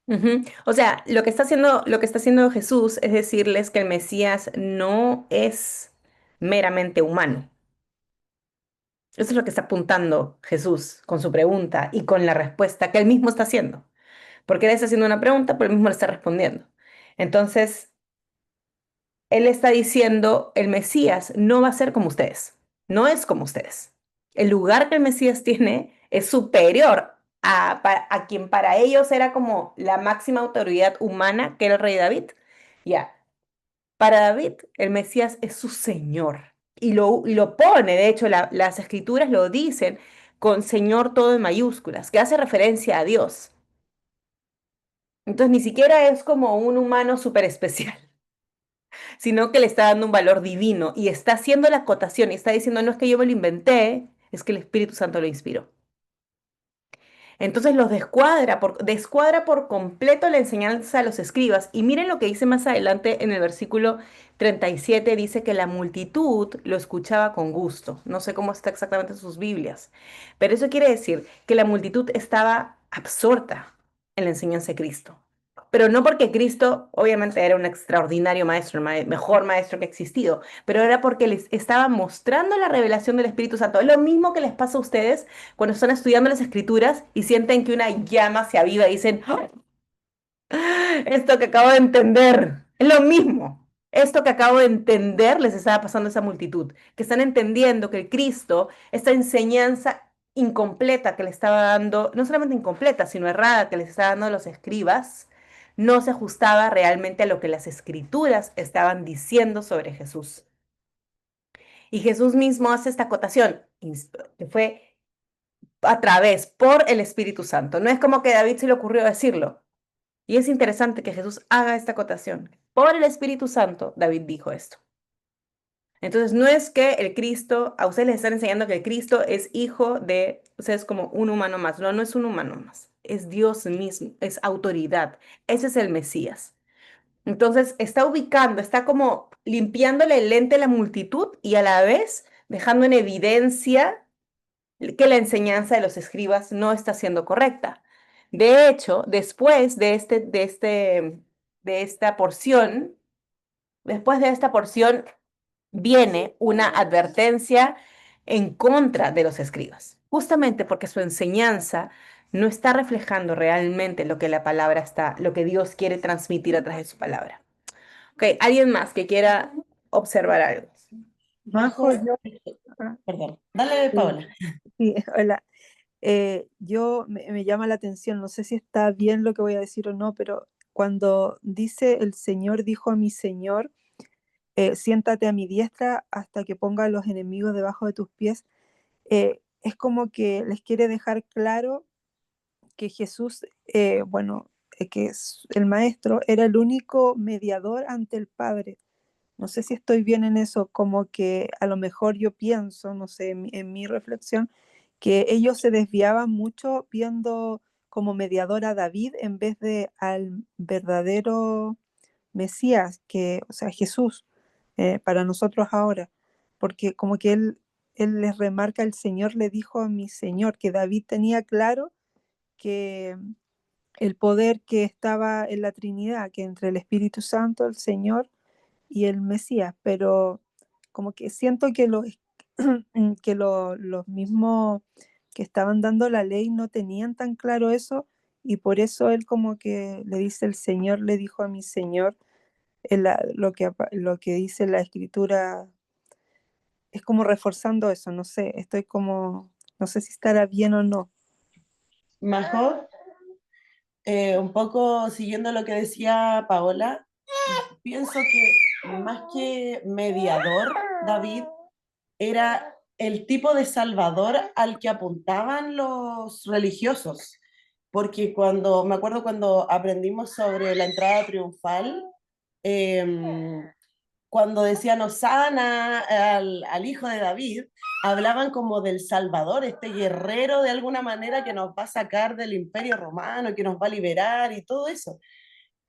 Ujú. O sea, lo que está haciendo Jesús es decirles que el Mesías no es meramente humano. Eso es lo que está apuntando Jesús con su pregunta y con la respuesta que él mismo está haciendo. Porque él está haciendo una pregunta, pero él mismo le está respondiendo. Entonces, él está diciendo, el Mesías no va a ser como ustedes, no es como ustedes. El lugar que el Mesías tiene es superior a quien para ellos era como la máxima autoridad humana, que era el rey David. Ya, para David el Mesías es su Señor. Y lo pone, de hecho, las escrituras lo dicen con Señor todo en mayúsculas, que hace referencia a Dios. Entonces ni siquiera es como un humano súper especial, sino que le está dando un valor divino y está haciendo la acotación y está diciendo, no es que yo me lo inventé, es que el Espíritu Santo lo inspiró. Entonces los descuadra por completo la enseñanza a los escribas. Y miren lo que dice más adelante en el versículo 37, dice que la multitud lo escuchaba con gusto. No sé cómo está exactamente en sus Biblias, pero eso quiere decir que la multitud estaba absorta en la enseñanza de Cristo. Pero no porque Cristo obviamente era un extraordinario maestro, el mejor maestro que ha existido, pero era porque les estaba mostrando la revelación del Espíritu Santo. Es lo mismo que les pasa a ustedes cuando están estudiando las escrituras y sienten que una llama se aviva y dicen, "¡Ah! Esto que acabo de entender, es lo mismo. Esto que acabo de entender les estaba pasando a esa multitud, que están entendiendo que el Cristo, esta enseñanza incompleta que le estaba dando, no solamente incompleta, sino errada que les estaba dando a los escribas, no se ajustaba realmente a lo que las escrituras estaban diciendo sobre Jesús. Y Jesús mismo hace esta acotación, que fue por el Espíritu Santo. No es como que David se le ocurrió decirlo. Y es interesante que Jesús haga esta acotación. Por el Espíritu Santo, David dijo esto. Entonces, no es que el Cristo, a ustedes les están enseñando que el Cristo es hijo de, o sea, es como un humano más. No, no es un humano más. Es Dios mismo, es autoridad. Ese es el Mesías. Entonces, está ubicando, está como limpiándole el lente a la multitud y a la vez dejando en evidencia que la enseñanza de los escribas no está siendo correcta. De hecho, después de esta porción, después de esta porción viene una advertencia en contra de los escribas, justamente porque su enseñanza no está reflejando realmente lo que la palabra está, lo que Dios quiere transmitir a través de su palabra. Ok, ¿alguien más que quiera observar algo? Majo, Ah, perdón, dale, sí, Paola. sí, hola. Me llama la atención, no sé si está bien lo que voy a decir o no, pero cuando dice el Señor dijo a mi Señor, siéntate a mi diestra hasta que ponga a los enemigos debajo de tus pies, es como que les quiere dejar claro que Jesús, que es el Maestro, era el único mediador ante el Padre. No sé si estoy bien en eso, como que a lo mejor yo pienso, no sé, en mi reflexión, que ellos se desviaban mucho viendo como mediador a David en vez de al verdadero Mesías, o sea, Jesús, para nosotros ahora, porque como que él les remarca, el Señor le dijo a mi Señor, que David tenía claro que el poder que estaba en la Trinidad, que entre el Espíritu Santo, el Señor y el Mesías, pero como que siento que los mismos que estaban dando la ley no tenían tan claro eso y por eso él como que le dice el Señor, le dijo a mi Señor, lo que dice la escritura es como reforzando eso, no sé, no sé si estará bien o no. Majo, un poco siguiendo lo que decía Paola, pienso que más que mediador, David era el tipo de salvador al que apuntaban los religiosos, porque me acuerdo cuando aprendimos sobre la entrada triunfal, cuando decían Osana al hijo de David, hablaban como del Salvador, este guerrero de alguna manera que nos va a sacar del imperio romano, que nos va a liberar y todo eso.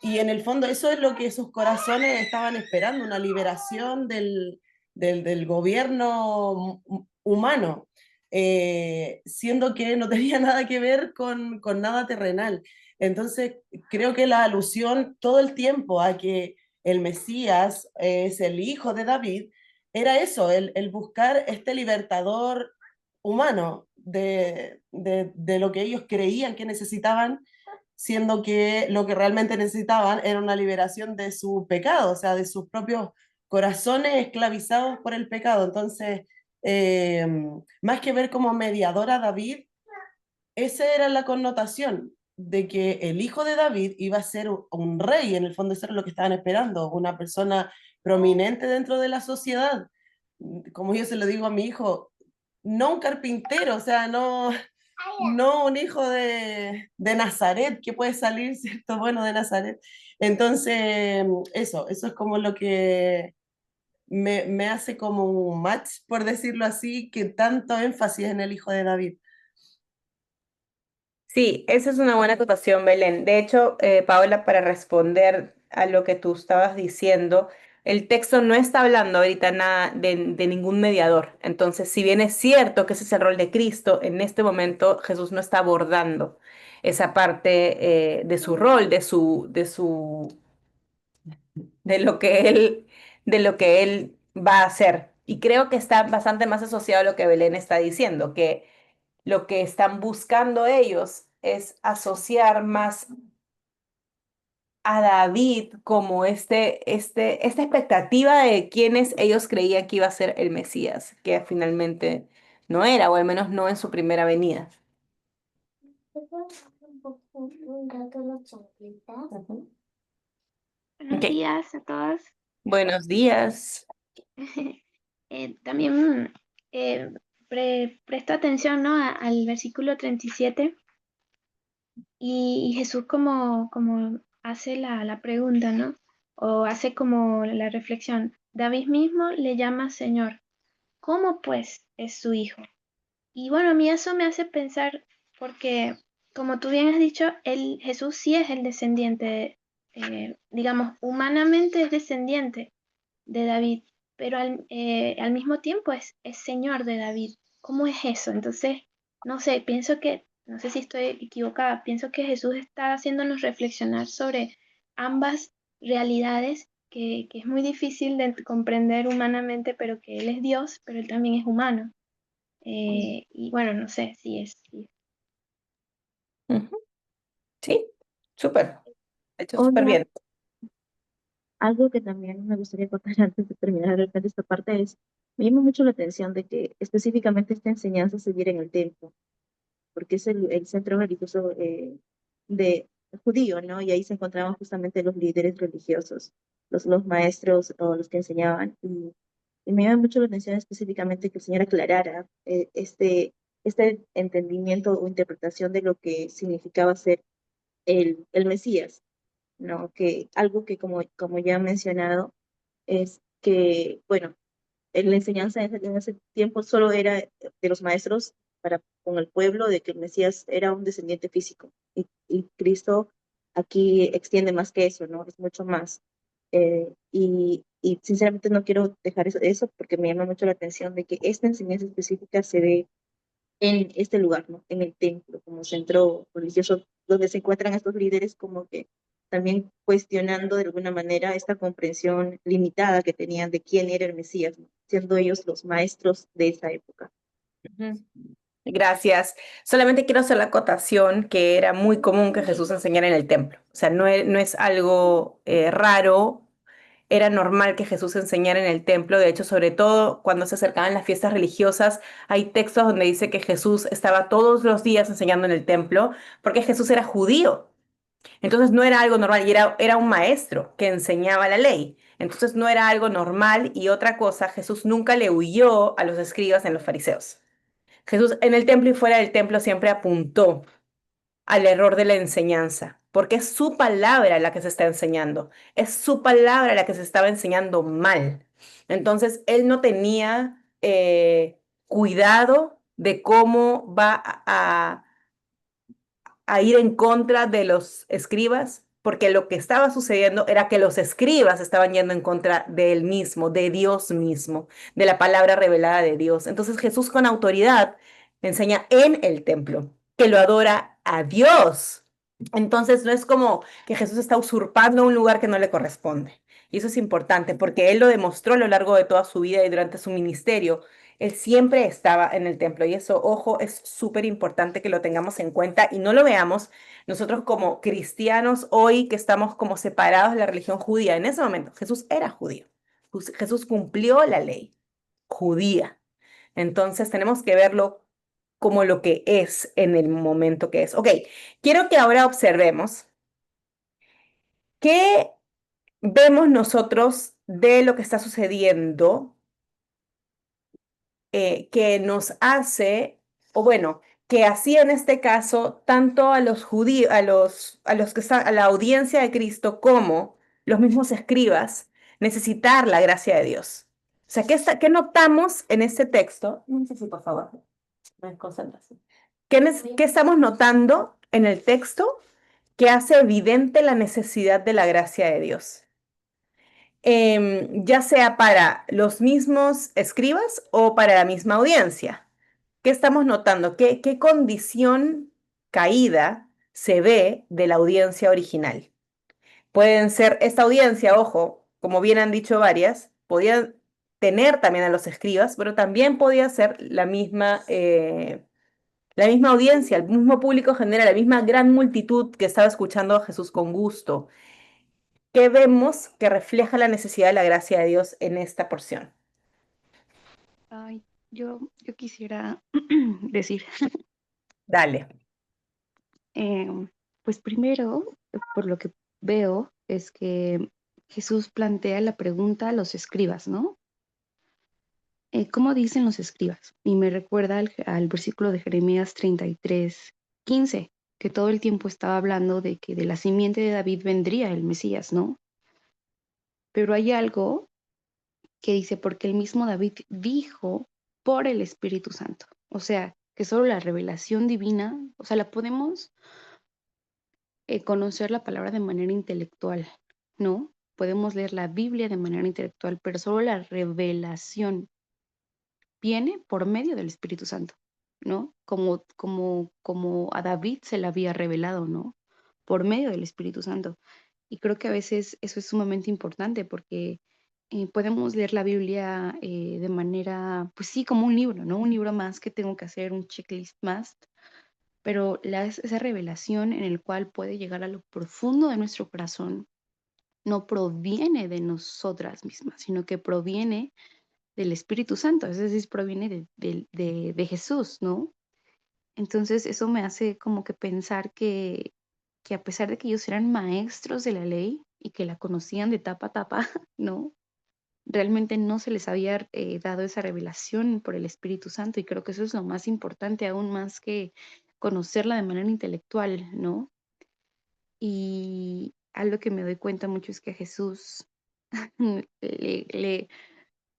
Y en el fondo eso es lo que sus corazones estaban esperando, una liberación del gobierno humano, siendo que no tenía nada que ver con nada terrenal. Entonces creo que la alusión todo el tiempo a que el Mesías es el hijo de David, era eso, el buscar este libertador humano de lo que ellos creían que necesitaban, siendo que lo que realmente necesitaban era una liberación de su pecado, o sea, de sus propios corazones esclavizados por el pecado. Entonces, más que ver como mediador a David, esa era la connotación de que el hijo de David iba a ser un rey, en el fondo eso era lo que estaban esperando, una persona prominente dentro de la sociedad. Como yo se lo digo a mi hijo, no un carpintero, o sea, no un hijo de Nazaret que puede salir, ¿cierto? Bueno, de Nazaret. Entonces, eso es como lo que me hace como un match, por decirlo así, que tanto énfasis en el hijo de David. Sí, esa es una buena acotación, Belén. De hecho, Paola, para responder a lo que tú estabas diciendo, el texto no está hablando ahorita nada de ningún mediador. Entonces, si bien es cierto que ese es el rol de Cristo, en este momento Jesús no está abordando esa parte de su rol, de lo que él va a hacer. Y creo que está bastante más asociado a lo que Belén está diciendo, que lo que están buscando ellos es asociar más a David como esta expectativa de quienes ellos creían que iba a ser el Mesías, que finalmente no era, o al menos no en su primera venida. Ujú. Buenos Ok, días a todos. buenos días. También presto atención, ¿no? Al versículo 37 y Jesús como hace la pregunta, ¿no? O hace como la reflexión. David mismo le llama Señor. ¿Cómo pues es su hijo? Y bueno, a mí eso me hace pensar porque, como tú bien has dicho, Jesús sí es el descendiente, digamos, humanamente es descendiente de David, pero al mismo tiempo es señor de David. ¿Cómo es eso? Entonces, no sé, no sé si estoy equivocada, pienso que Jesús está haciéndonos reflexionar sobre ambas realidades que es muy difícil de comprender humanamente, pero que Él es Dios, pero Él también es humano. Y bueno, no sé si es... Ujú. Sí, súper. Hecho súper Hola, bien. algo que también me gustaría contar antes de terminar de repente esta parte es, me llama mucho la atención de que específicamente esta enseñanza se diera en el templo, porque es el centro religioso de judío, ¿no? Y ahí se encontraban justamente los líderes religiosos, los maestros o los que enseñaban. Y me llama mucho la atención específicamente que el Señor aclarara este entendimiento o interpretación de lo que significaba ser el Mesías, ¿no? Que algo que como ya he mencionado es que, bueno, la enseñanza en ese tiempo solo era de los maestros para con el pueblo de que el Mesías era un descendiente físico y Cristo aquí extiende más que eso, ¿no? Es mucho más. Y sinceramente no quiero dejar eso porque me llama mucho la atención de que esta enseñanza específica se ve en este lugar, ¿no? En el templo, como centro religioso, donde se encuentran estos líderes como que también cuestionando de alguna manera esta comprensión limitada que tenían de quién era el Mesías, ¿no? Siendo ellos los maestros de esa época. Ujú. Gracias. Solamente quiero hacer la acotación que era muy común que Jesús enseñara en el templo. O sea, no es algo raro. Era normal que Jesús enseñara en el templo. De hecho, sobre todo cuando se acercaban las fiestas religiosas, hay textos donde dice que Jesús estaba todos los días enseñando en el templo, porque Jesús era judío. Entonces no era algo normal, y era un maestro que enseñaba la ley. Entonces no era algo normal. Y otra cosa, Jesús nunca le huyó a los escribas en los fariseos. Jesús en el templo y fuera del templo siempre apuntó al error de la enseñanza, porque es su palabra la que se está enseñando, es su palabra la que se estaba enseñando mal. Entonces, él no tenía cuidado de cómo va a ir en contra de los escribas, porque lo que estaba sucediendo era que los escribas estaban yendo en contra de él mismo, de Dios mismo, de la palabra revelada de Dios. Entonces Jesús con autoridad enseña en el templo, que lo adora a Dios. Entonces no es como que Jesús está usurpando un lugar que no le corresponde. Y eso es importante porque él lo demostró a lo largo de toda su vida y durante su ministerio. Él siempre estaba en el templo y eso, ojo, es súper importante que lo tengamos en cuenta y no lo veamos nosotros como cristianos hoy que estamos como separados de la religión judía. En ese momento Jesús era judío. Jesús cumplió la ley judía. Entonces tenemos que verlo como lo que es en el momento que es. Ok, quiero que ahora observemos qué vemos nosotros de lo que está sucediendo que nos hace, o bueno, que hacía en este caso tanto a los judíos, a los que están, a la audiencia de Cristo como los mismos escribas, necesitar la gracia de Dios. O sea, ¿qué notamos en este texto? No sé si, por favor, me concentras. ¿Qué estamos notando en el texto que hace evidente la necesidad de la gracia de Dios? Ya sea para los mismos escribas o para la misma audiencia. ¿Qué estamos notando? ¿Qué condición caída se ve de la audiencia original? Pueden ser, esta audiencia, ojo, como bien han dicho varias, podían tener también a los escribas, pero también podía ser la misma audiencia, el mismo público general, la misma gran multitud que estaba escuchando a Jesús con gusto. ¿Qué vemos que refleja la necesidad de la gracia de Dios en esta porción? Ay, yo quisiera decir, Dale. pues primero, por lo que veo, es que Jesús plantea la pregunta a los escribas, ¿no? ¿Cómo dicen los escribas? Y me recuerda al versículo de Jeremías 33:15, que todo el tiempo estaba hablando de que de la simiente de David vendría el Mesías, ¿no? Pero hay algo que dice, porque el mismo David dijo por el Espíritu Santo. O sea, que solo la revelación divina, o sea, la podemos conocer la palabra de manera intelectual, ¿no? Podemos leer la Biblia de manera intelectual, pero solo la revelación viene por medio del Espíritu Santo, ¿no? Como a David se le había revelado, ¿no? Por medio del Espíritu Santo. Y creo que a veces eso es sumamente importante porque podemos leer la Biblia de manera, pues sí, como un libro, ¿no? Un libro más que tengo que hacer, un checklist más, pero esa revelación en el cual puede llegar a lo profundo de nuestro corazón no proviene de nosotras mismas, sino que proviene del Espíritu Santo, es decir, proviene de Jesús, ¿no? Entonces eso me hace como que pensar que a pesar de que ellos eran maestros de la ley y que la conocían de tapa a tapa, ¿no? Realmente no se les había dado esa revelación por el Espíritu Santo y creo que eso es lo más importante, aún más que conocerla de manera intelectual, ¿no? Y algo que me doy cuenta mucho es que a Jesús le, le,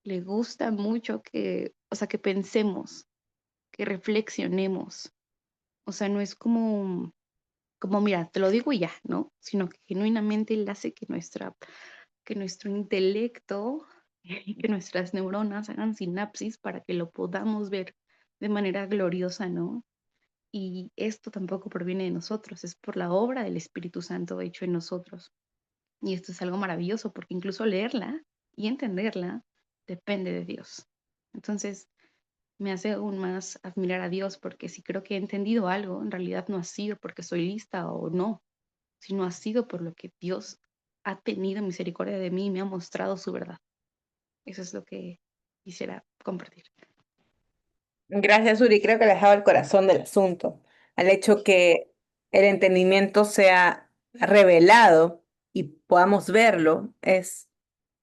le gusta mucho que, o sea, que pensemos, que reflexionemos. O sea, no es como, mira, te lo digo y ya, ¿no? Sino que genuinamente Él hace que nuestro intelecto y que nuestras neuronas hagan sinapsis para que lo podamos ver de manera gloriosa, ¿no? Y esto tampoco proviene de nosotros, es por la obra del Espíritu Santo hecho en nosotros. Y esto es algo maravilloso porque incluso leerla y entenderla depende de Dios. Entonces, me hace aún más admirar a Dios porque si creo que he entendido algo, en realidad no ha sido porque soy lista o no, sino ha sido por lo que Dios ha tenido misericordia de mí y me ha mostrado su verdad. Eso es lo que quisiera compartir. Gracias, Uri. Creo que le has dado el corazón del asunto, al hecho que el entendimiento sea revelado y podamos verlo, es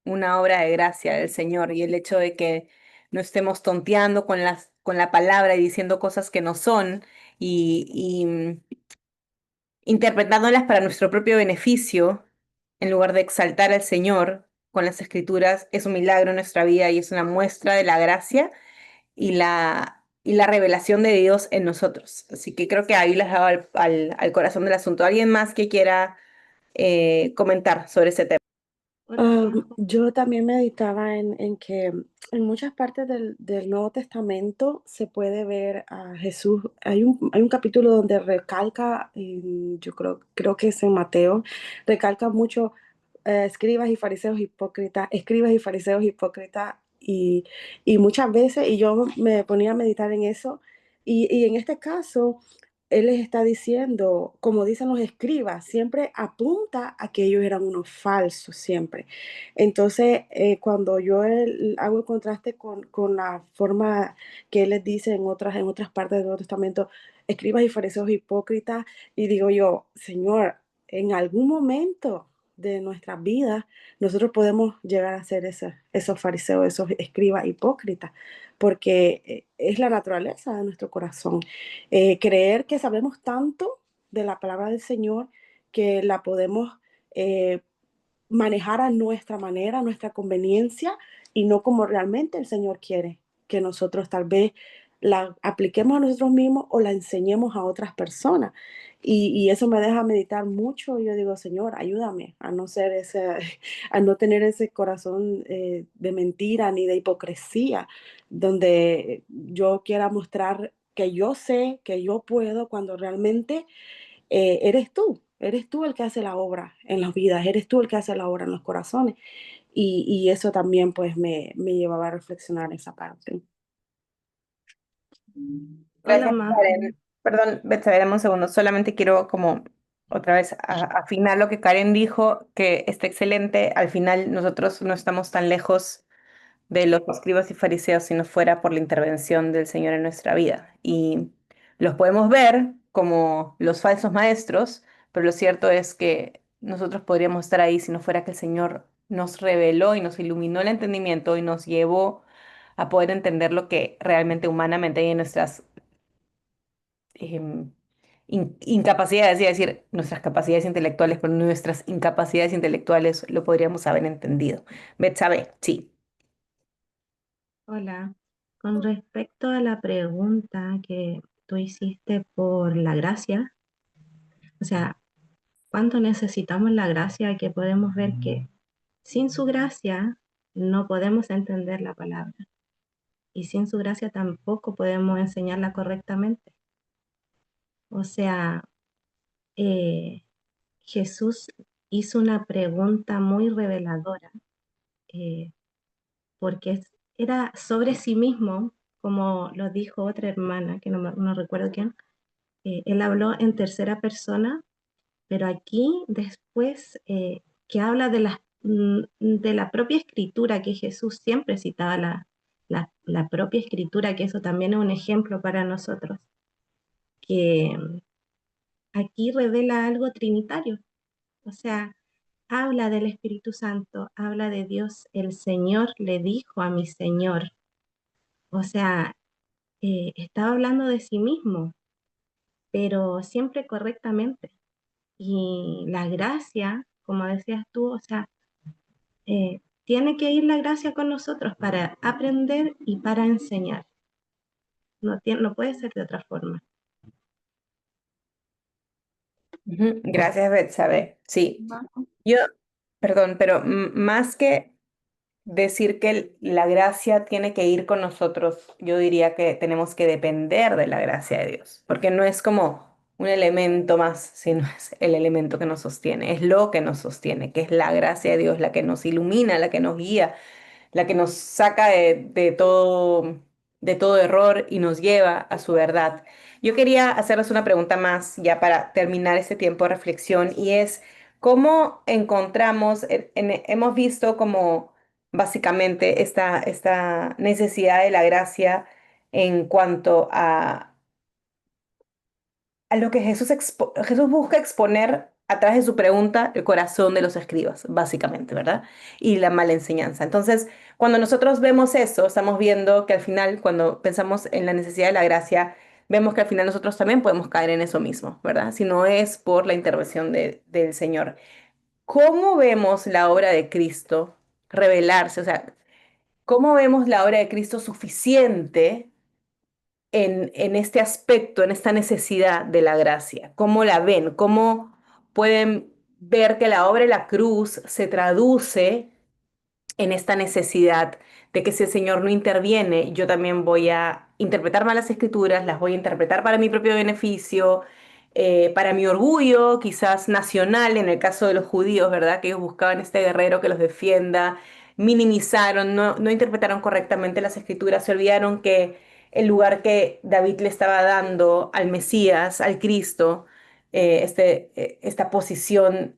una obra de gracia del Señor. Y el hecho de que no estemos tonteando con la palabra y diciendo cosas que no son y interpretándolas para nuestro propio beneficio, en lugar de exaltar al Señor con las Escrituras, es un milagro en nuestra vida y es una muestra de la gracia y la revelación de Dios en nosotros. Así que creo que ahí les daba al corazón del asunto. ¿Alguien más que quiera comentar sobre ese tema? Yo también meditaba en que en muchas partes del Nuevo Testamento se puede ver a Jesús. Hay un capítulo donde recalca, yo creo que es en Mateo, recalca mucho escribas y fariseos hipócritas, escribas y fariseos hipócritas, y muchas veces, y yo me ponía a meditar en eso, y en este caso, él les está diciendo, como dicen los escribas, siempre apunta a que ellos eran unos falsos, siempre. Entonces, cuando yo hago el contraste con la forma que él les dice en otras partes del Nuevo Testamento, escribas y fariseos hipócritas, y digo yo, Señor, en algún momento de nuestras vidas, nosotros podemos llegar a ser esos fariseos, esos escribas hipócritas, porque es la naturaleza de nuestro corazón. Creer que sabemos tanto de la palabra del Señor que la podemos eh, manejar a nuestra manera, a nuestra conveniencia y no como realmente el Señor quiere que nosotros tal vez la apliquemos a nosotros mismos o la enseñemos a otras personas. Y eso me deja meditar mucho. Yo digo, Señor, ayúdame a no ser ese, a no tener ese corazón de mentira ni de hipocresía, donde yo quiera mostrar que yo sé, que yo puedo, cuando realmente eres tú el que hace la obra en las vidas, eres tú el que hace la obra en los corazones. Y eso también pues me llevaba a reflexionar esa parte. Hola, Gracias, Majo. Karen. Perdón, Betsabe, dame un segundo. Solamente quiero como otra vez afinar lo que Karen dijo, que está excelente. Al final nosotros no estamos tan lejos de los escribas y fariseos si no fuera por la intervención del Señor en nuestra vida. Y los podemos ver como los falsos maestros, pero lo cierto es que nosotros podríamos estar ahí si no fuera que el Señor nos reveló y nos iluminó el entendimiento y nos llevó a poder entender lo que realmente humanamente hay en nuestras em, incapacidades, es decir, nuestras capacidades intelectuales, pero nuestras incapacidades intelectuales lo podríamos haber entendido. Betsabe, sí. Hola, con respecto a la pregunta que tú hiciste por la gracia, o sea, ¿cuánto necesitamos la gracia? Que podemos ver que sin su gracia no podemos entender la palabra y sin su gracia tampoco podemos enseñarla correctamente. O sea, eh, Jesús hizo una pregunta muy reveladora, eh, porque era sobre sí mismo, como lo dijo otra hermana, que no recuerdo quién. Él habló en tercera persona, pero aquí después que habla de la propia escritura, que Jesús siempre citaba la propia escritura, que eso también es un ejemplo para nosotros, que aquí revela algo trinitario, o sea, habla del Espíritu Santo, habla de Dios, el Señor le dijo a mi Señor, o sea, estaba hablando de sí mismo, pero siempre correctamente. Y la gracia, como decías tú, o sea, tiene que ir la gracia con nosotros para aprender y para enseñar. No puede ser de otra forma. Ujú, gracias, Betsabe. Sí, Majo. yo, perdón, pero más que decir que la gracia tiene que ir con nosotros, yo diría que tenemos que depender de la gracia de Dios, porque no es como un elemento más, sino es el elemento que nos sostiene, es lo que nos sostiene, que es la gracia de Dios, la que nos ilumina, la que nos guía, la que nos saca de todo error y nos lleva a su verdad. Yo quería hacerles una pregunta más ya para terminar este tiempo de reflexión y es, ¿cómo encontramos, hemos visto como básicamente esta necesidad de la gracia en cuanto a lo que Jesús busca exponer a través de su pregunta el corazón de los escribas, básicamente, ¿verdad? Y la mala enseñanza. Entonces, cuando nosotros vemos eso, estamos viendo que al final, cuando pensamos en la necesidad de la gracia, vemos que al final nosotros también podemos caer en eso mismo, ¿verdad? Si no es por la intervención del Señor. ¿Cómo vemos la obra de Cristo revelarse? O sea, ¿cómo vemos la obra de Cristo suficiente en este aspecto, en esta necesidad de la gracia? ¿Cómo la ven? ¿Cómo pueden ver que la obra de la cruz se traduce en esta necesidad de que si el Señor no interviene, yo también voy a interpretar malas escrituras, las voy a interpretar para mi propio beneficio, para mi orgullo, quizás nacional, en el caso de los judíos, ¿verdad? Que ellos buscaban este guerrero que los defienda, minimizaron, no interpretaron correctamente las escrituras, se olvidaron que el lugar que David le estaba dando al Mesías, al Cristo, esta posición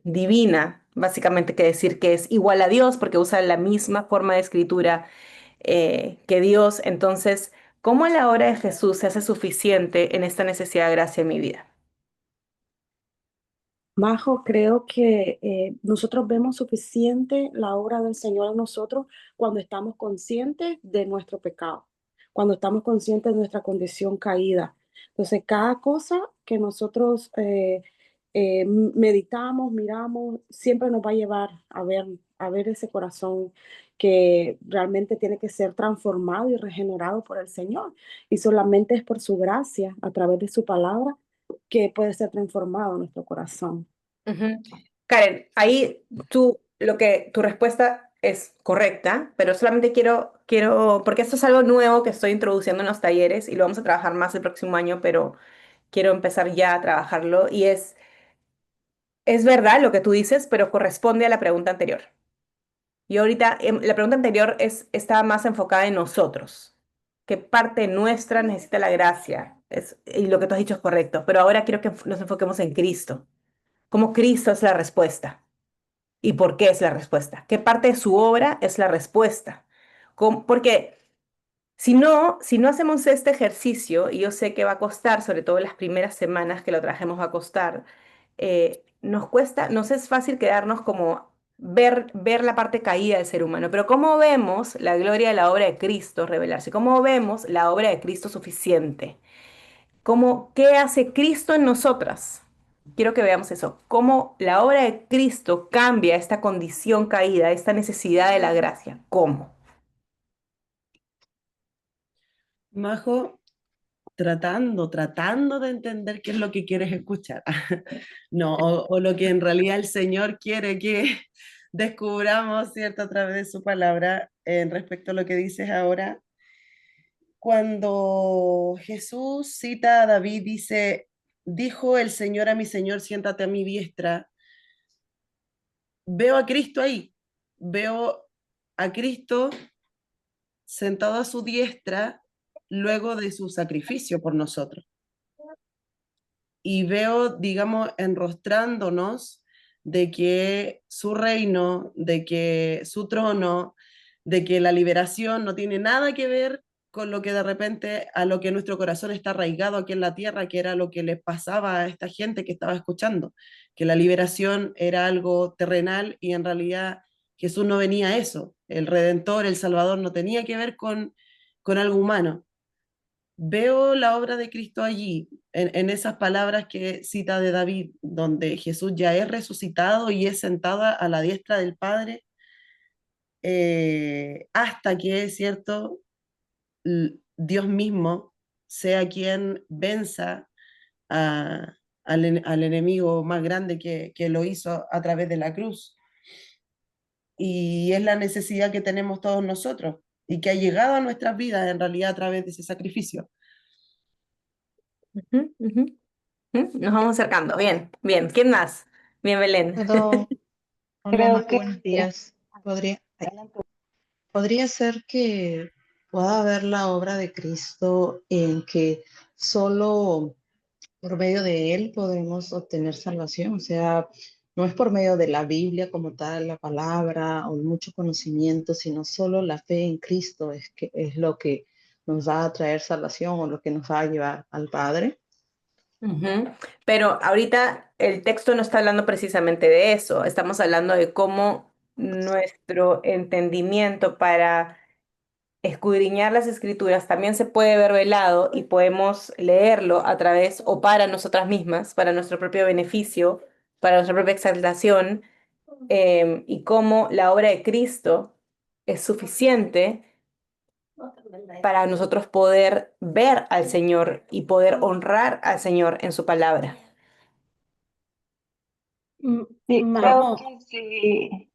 divina, básicamente que decir que es igual a Dios porque usa la misma forma de escritura que Dios. Entonces, ¿cómo la obra de Jesús se hace suficiente en esta necesidad de gracia en mi vida? Majo, creo que nosotros vemos suficiente la obra del Señor en nosotros cuando estamos conscientes de nuestro pecado, cuando estamos conscientes de nuestra condición caída. Entonces, cada cosa que nosotros meditamos, miramos, siempre nos va a llevar a ver ese corazón que realmente tiene que ser transformado y regenerado por el Señor. Y solamente es por su gracia, a través de su palabra, que puede ser transformado nuestro corazón. Ujú. Karen, ahí tu respuesta es correcta, pero solamente porque esto es algo nuevo que estoy introduciendo en los talleres y lo vamos a trabajar más el próximo año, pero quiero empezar ya a trabajarlo y es verdad lo que tú dices, pero corresponde a la pregunta anterior. Y ahorita, la pregunta anterior estaba más enfocada en nosotros. ¿Qué parte nuestra necesita la gracia? Y lo que tú has dicho es correcto, pero ahora quiero que nos enfoquemos en Cristo. ¿Cómo Cristo es la respuesta? ¿Y por qué es la respuesta? ¿Qué parte de su obra es la respuesta? Porque si no hacemos este ejercicio, y yo sé que va a costar, sobre todo las primeras semanas que lo trajemos va a costar, nos es fácil quedarnos como ver la parte caída del ser humano, pero ¿cómo vemos la gloria de la obra de Cristo revelarse? ¿Cómo vemos la obra de Cristo suficiente? ¿Qué hace Cristo en nosotras? Quiero que veamos eso, cómo la obra de Cristo cambia esta condición caída, esta necesidad de la gracia. ¿Cómo? Majo, tratando de entender qué es lo que quieres escuchar. No, o lo que en realidad el Señor quiere que descubramos, ¿cierto?, a través de su palabra, en respecto a lo que dices ahora. Cuando Jesús cita a David, dijo el Señor a mi Señor, siéntate a mi diestra, veo a Cristo ahí, veo a Cristo sentado a su diestra luego de su sacrificio por nosotros. Y veo, digamos, enrostrándonos de que su reino, de que su trono, de que la liberación no tiene nada que ver con lo que de repente a lo que nuestro corazón está arraigado aquí en la tierra, que era lo que les pasaba a esta gente que estaba escuchando, que la liberación era algo terrenal y en realidad Jesús no venía a eso. El Redentor, el Salvador, no tenía que ver con algo humano. Veo la obra de Cristo allí, en esas palabras que cita de David, donde Jesús ya es resucitado y es sentado a la diestra del Padre, hasta que, es cierto, Dios mismo sea quien venza al enemigo más grande que lo hizo a través de la cruz. Y es la necesidad que tenemos todos nosotros y que ha llegado a nuestras vidas en realidad a través de ese sacrificio. Ujú, ujú, ujú. Nos vamos acercando. Bien, bien. ¿Quién más? Bien, Belén. Puedo, hola, Creo Majo, que buenos días. Podría ser que pueda ver la obra de Cristo en que solo por medio de Él podemos obtener salvación. O sea, no es por medio de la Biblia como tal, la palabra o mucho conocimiento, sino solo la fe en Cristo es que es lo que nos va a traer salvación o lo que nos va a llevar al Padre. Ujú. Pero ahorita el texto no está hablando precisamente de eso, estamos hablando de cómo nuestro entendimiento para escudriñar las escrituras también se puede ver velado y podemos leerlo a través o para nosotras mismas, para nuestro propio beneficio, para nuestra propia exaltación, y cómo la obra de Cristo es suficiente para nosotros poder ver al Señor y poder honrar al Señor en su palabra. sí, creo Majo, que sí.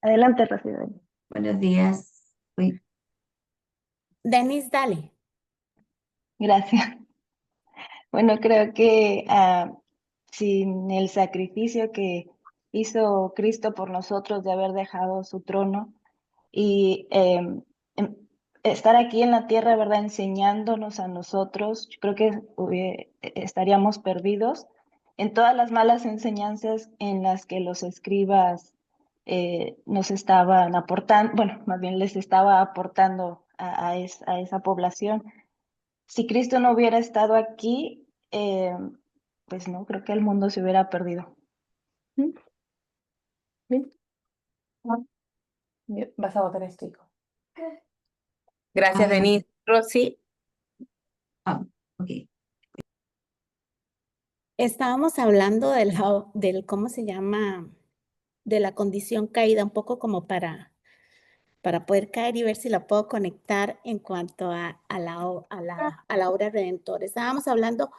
Adelante, Rocío. Buenos días. Uy, Denise, dale. Gracias. Bueno, creo que sin el sacrificio que hizo Cristo por nosotros de haber dejado su trono y estar aquí en la tierra, ¿verdad? Enseñándonos a nosotros, yo creo que estaríamos perdidos en todas las malas enseñanzas en las que los escribas nos estaban aportando, bueno, más bien les estaba aportando a esa población. Si Cristo no hubiera estado aquí, pues no, creo que el mundo se hubiera perdido. Bien. Vas a votar esto, hijo. Gracias, Denise. Rosy. Ok. Estábamos hablando del, ¿cómo se llama? De la condición caída, un poco como para poder caer y ver si la puedo conectar en cuanto a la obra redentora. Estábamos hablando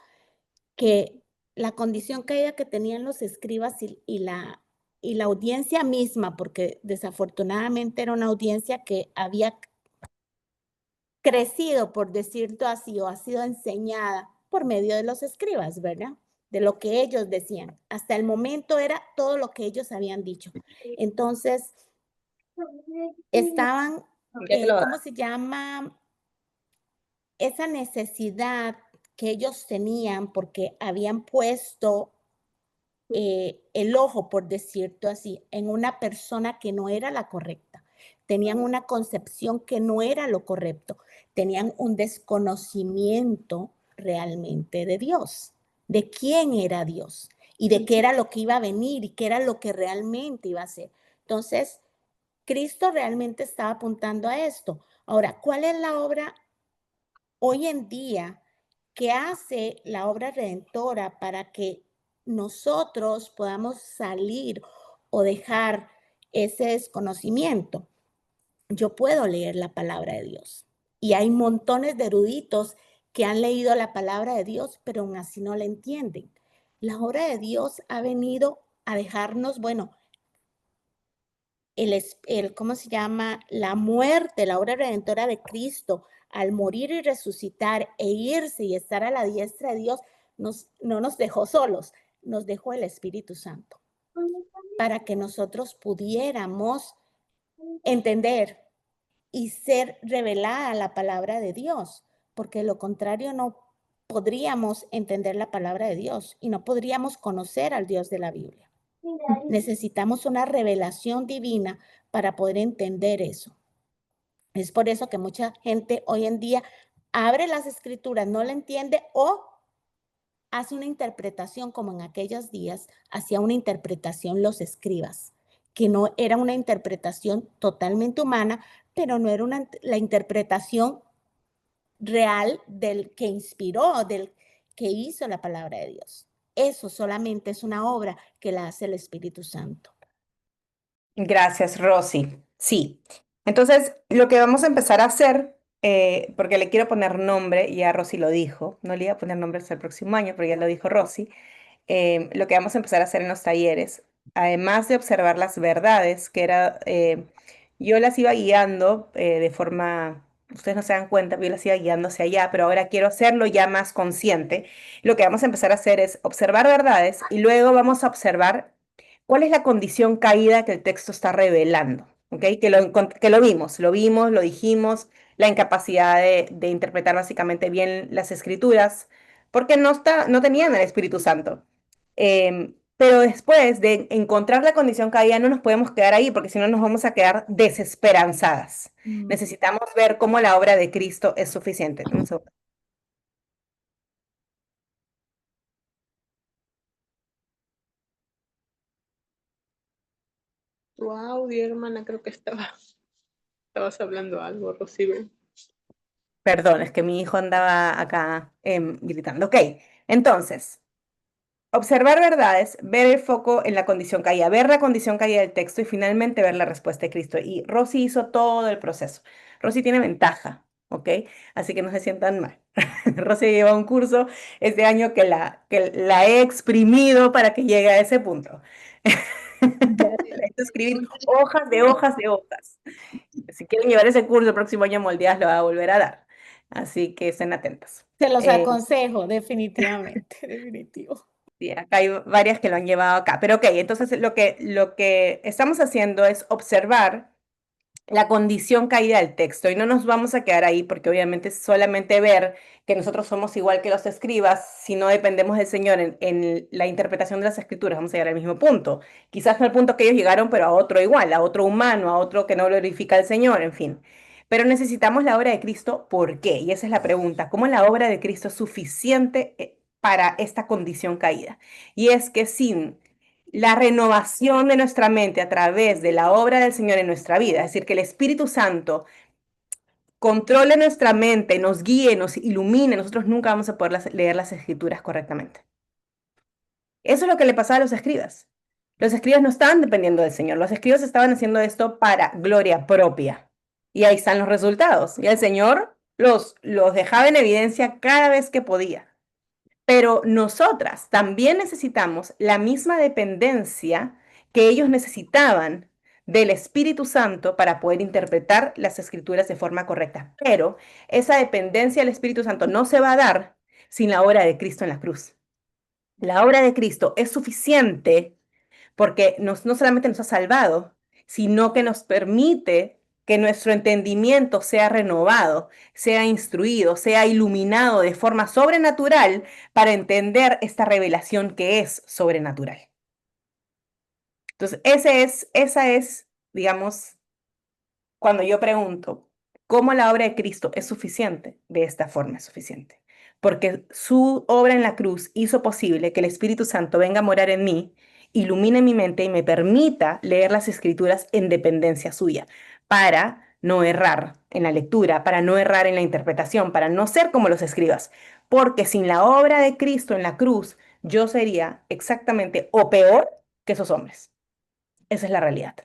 que la condición caída que tenían los escribas y la audiencia misma, porque desafortunadamente era una audiencia que había crecido, por decirlo así, o ha sido enseñada por medio de los escribas, ¿verdad? De lo que ellos decían. Hasta el momento era todo lo que ellos habían dicho. Entonces, estaban, ¿cómo se llama? Esa necesidad que ellos tenían porque habían puesto el ojo, por decirlo así, en una persona que no era la correcta. Tenían una concepción que no era lo correcto. Tenían un desconocimiento realmente de Dios, de quién era Dios y de qué era lo que iba a venir y qué era lo que realmente iba a ser. Entonces, Cristo realmente estaba apuntando a esto. Ahora, ¿cuál es la obra hoy en día que hace la obra redentora para que nosotros podamos salir o dejar ese desconocimiento? Yo puedo leer la palabra de Dios y hay montones de eruditos que han leído la palabra de Dios, pero aún así no la entienden. La obra de Dios ha venido a dejarnos, bueno, ¿cómo se llama? La muerte, la obra redentora de Cristo, al morir y resucitar e irse y estar a la diestra de Dios, no nos dejó solos, nos dejó el Espíritu Santo para que nosotros pudiéramos entender y ser revelada la palabra de Dios, porque de lo contrario no podríamos entender la palabra de Dios y no podríamos conocer al Dios de la Biblia. Necesitamos una revelación divina para poder entender eso. Es por eso que mucha gente hoy en día abre las escrituras, no la entiende o hace una interpretación como en aquellos días hacía una interpretación los escribas, que no era una interpretación totalmente humana, pero no era la interpretación real del que inspiró, del que hizo la palabra de Dios. Eso solamente es una obra que la hace el Espíritu Santo. Gracias, Rosy. Sí. Entonces, lo que vamos a empezar a hacer, porque le quiero poner nombre, ya Rosy lo dijo, no le iba a poner nombre hasta el próximo año, pero ya lo dijo Rosy, lo que vamos a empezar a hacer en los talleres, además de observar las verdades, que era, yo las iba guiando de forma, ustedes no se dan cuenta, pero yo las iba guiando hacia allá, pero ahora quiero hacerlo ya más consciente. Lo que vamos a empezar a hacer es observar verdades y luego vamos a observar cuál es la condición caída que el texto está revelando, ¿ok? Que lo vimos, lo dijimos, la incapacidad de interpretar básicamente bien las escrituras, porque no tenían el Espíritu Santo. Pero después de encontrar la condición caída, no nos podemos quedar ahí, porque si no nos vamos a quedar desesperanzadas. Necesitamos ver cómo la obra de Cristo es suficiente. Un segundo. Tu audio, hermana, creo que estabas hablando algo, Rosibel. Perdón, es que mi hijo andaba acá gritando. Ok, entonces, observar verdades, ver el foco en la condición caída, ver la condición caída del texto y finalmente ver la respuesta de Cristo. Y Rosy hizo todo el proceso. Rosy tiene ventaja, ¿ok? Así que no se sientan mal. Rosy lleva un curso este año que la he exprimido para que llegue a ese punto. La hizo escribir hojas de hojas de hojas. Si quieren llevar ese curso el próximo año, Moldeas lo va a volver a dar. Así que estén atentos. Se los aconsejo, definitivamente, definitivo. Sí, acá hay varias que lo han llevado acá. Pero ok, entonces lo que estamos haciendo es observar la condición caída del texto. Y no nos vamos a quedar ahí porque obviamente es solamente ver que nosotros somos igual que los escribas, si no dependemos del Señor en la interpretación de las escrituras, vamos a llegar al mismo punto. Quizás no al punto que ellos llegaron, pero a otro igual, a otro humano, a otro que no glorifica al Señor, en fin. Pero necesitamos la obra de Cristo, ¿por qué? Y esa es la pregunta, ¿cómo la obra de Cristo es suficiente para esta condición caída? Y es que sin la renovación de nuestra mente a través de la obra del Señor en nuestra vida, es decir, que el Espíritu Santo controle nuestra mente, nos guíe, nos ilumine, nosotros nunca vamos a poder leer las escrituras correctamente. Eso es lo que le pasaba a los escribas. Los escribas no estaban dependiendo del Señor, los escribas estaban haciendo esto para gloria propia. Y ahí están los resultados. Y el Señor los dejaba en evidencia cada vez que podía. Pero nosotras también necesitamos la misma dependencia que ellos necesitaban del Espíritu Santo para poder interpretar las escrituras de forma correcta. Pero esa dependencia del Espíritu Santo no se va a dar sin la obra de Cristo en la cruz. La obra de Cristo es suficiente porque no solamente nos ha salvado, sino que nos permite que nuestro entendimiento sea renovado, sea instruido, sea iluminado de forma sobrenatural para entender esta revelación que es sobrenatural. Entonces, esa es, digamos, cuando yo pregunto, ¿cómo la obra de Cristo es suficiente? De esta forma es suficiente. Porque su obra en la cruz hizo posible que el Espíritu Santo venga a morar en mí, ilumine mi mente y me permita leer las escrituras en dependencia suya, para no errar en la lectura, para no errar en la interpretación, para no ser como los escribas. Porque sin la obra de Cristo en la cruz, yo sería exactamente o peor que esos hombres. Esa es la realidad.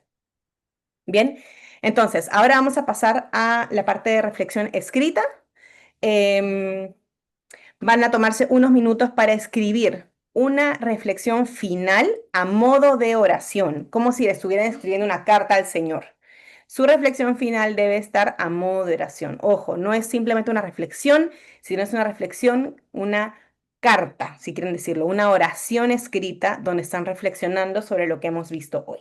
Bien, entonces, ahora vamos a pasar a la parte de reflexión escrita. Em, Van a tomarse unos minutos para escribir una reflexión final a modo de oración, como si le estuvieran escribiendo una carta al Señor. Su reflexión final debe estar a modo de oración. Ojo, no es simplemente una reflexión, sino es una reflexión, una carta, si quieren decirlo, una oración escrita donde están reflexionando sobre lo que hemos visto hoy.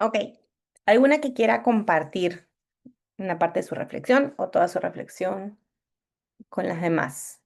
Ok. ¿Alguna que quiera compartir una parte de su reflexión o toda su reflexión con las demás?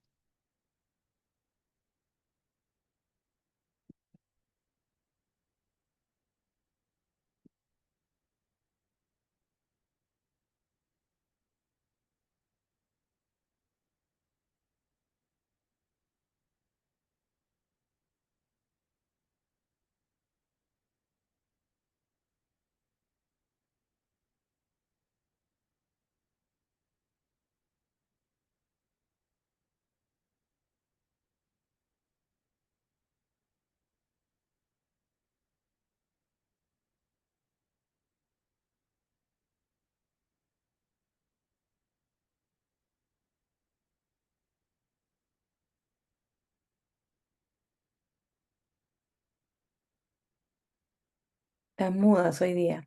Estás mudas hoy día.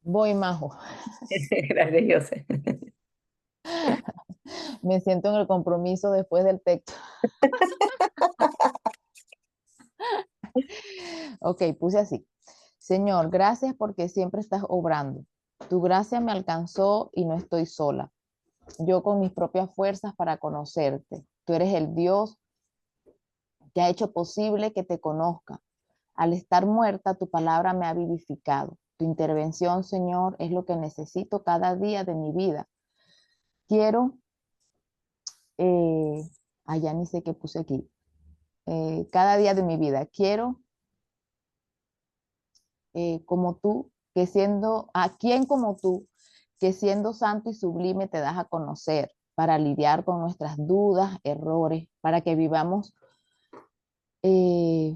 Voy, Majo. Gracias, José. Me siento en el compromiso después del texto. Ok, puse así. Señor, gracias porque siempre estás obrando. Tu gracia me alcanzó y no estoy sola. Yo con mis propias fuerzas para conocerte. Tú eres el Dios que ha hecho posible que te conozca. Al estar muerta, tu palabra me ha vivificado. Tu intervención, Señor, es lo que necesito cada día de mi vida. Quiero, ya ni sé qué puse aquí. Cada día de mi vida. Quiero, como tú, que siendo, a quien como tú, que siendo santo y sublime te das a conocer para lidiar con nuestras dudas, errores, eh,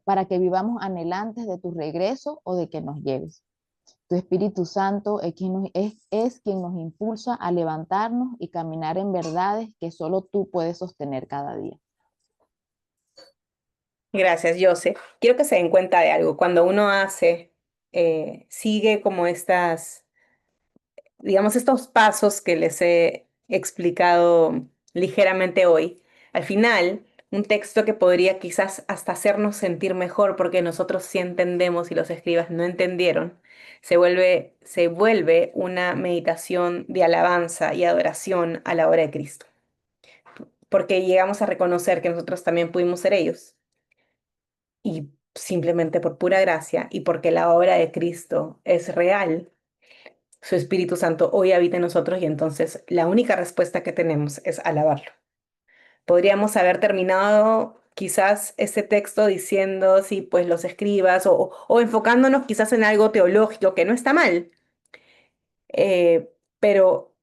para que vivamos anhelantes de tu regreso o de que nos lleves. Tu Espíritu Santo es quien nos impulsa a levantarnos y caminar en verdades que solo tú puedes sostener cada día. Gracias, José. Quiero que se den cuenta de algo. Cuando uno sigue como digamos, estos pasos que les he explicado ligeramente hoy, al final, un texto que podría quizás hasta hacernos sentir mejor porque nosotros sí entendemos y los escribas no entendieron, se vuelve una meditación de alabanza y adoración a la obra de Cristo, porque llegamos a reconocer que nosotros también pudimos ser ellos y simplemente por pura gracia y porque la obra de Cristo es real, su Espíritu Santo hoy habita en nosotros y entonces la única respuesta que tenemos es alabarlo. Podríamos haber terminado quizás ese texto diciendo, sí, pues los escribas o enfocándonos quizás en algo teológico, que no está mal, pero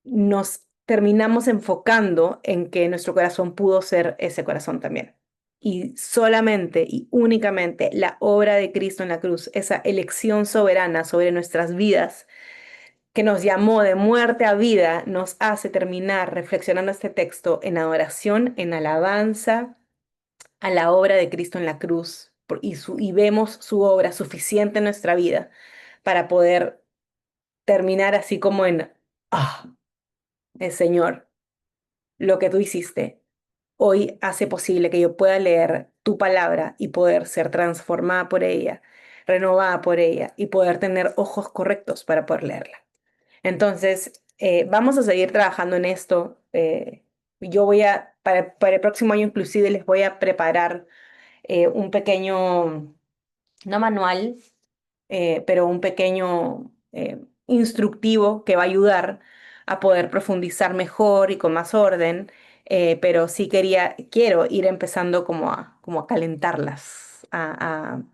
nos terminamos enfocando en que nuestro corazón pudo ser ese corazón también. Y solamente y únicamente la obra de Cristo en la cruz, esa elección soberana sobre nuestras vidas, que nos llamó de muerte a vida, nos hace terminar reflexionando este texto en adoración, en alabanza a la obra de Cristo en la cruz, y vemos su obra suficiente en nuestra vida para poder terminar así como en, ah, Señor, lo que tú hiciste hoy hace posible que yo pueda leer tu palabra y poder ser transformada por ella, renovada por ella y poder tener ojos correctos para poder leerla. Entonces, vamos a seguir trabajando en esto. Yo para el próximo año inclusive les voy a preparar un pequeño, no manual, pero un pequeño instructivo que va a ayudar a poder profundizar mejor y con más orden, pero sí quiero ir empezando como a calentarlas, a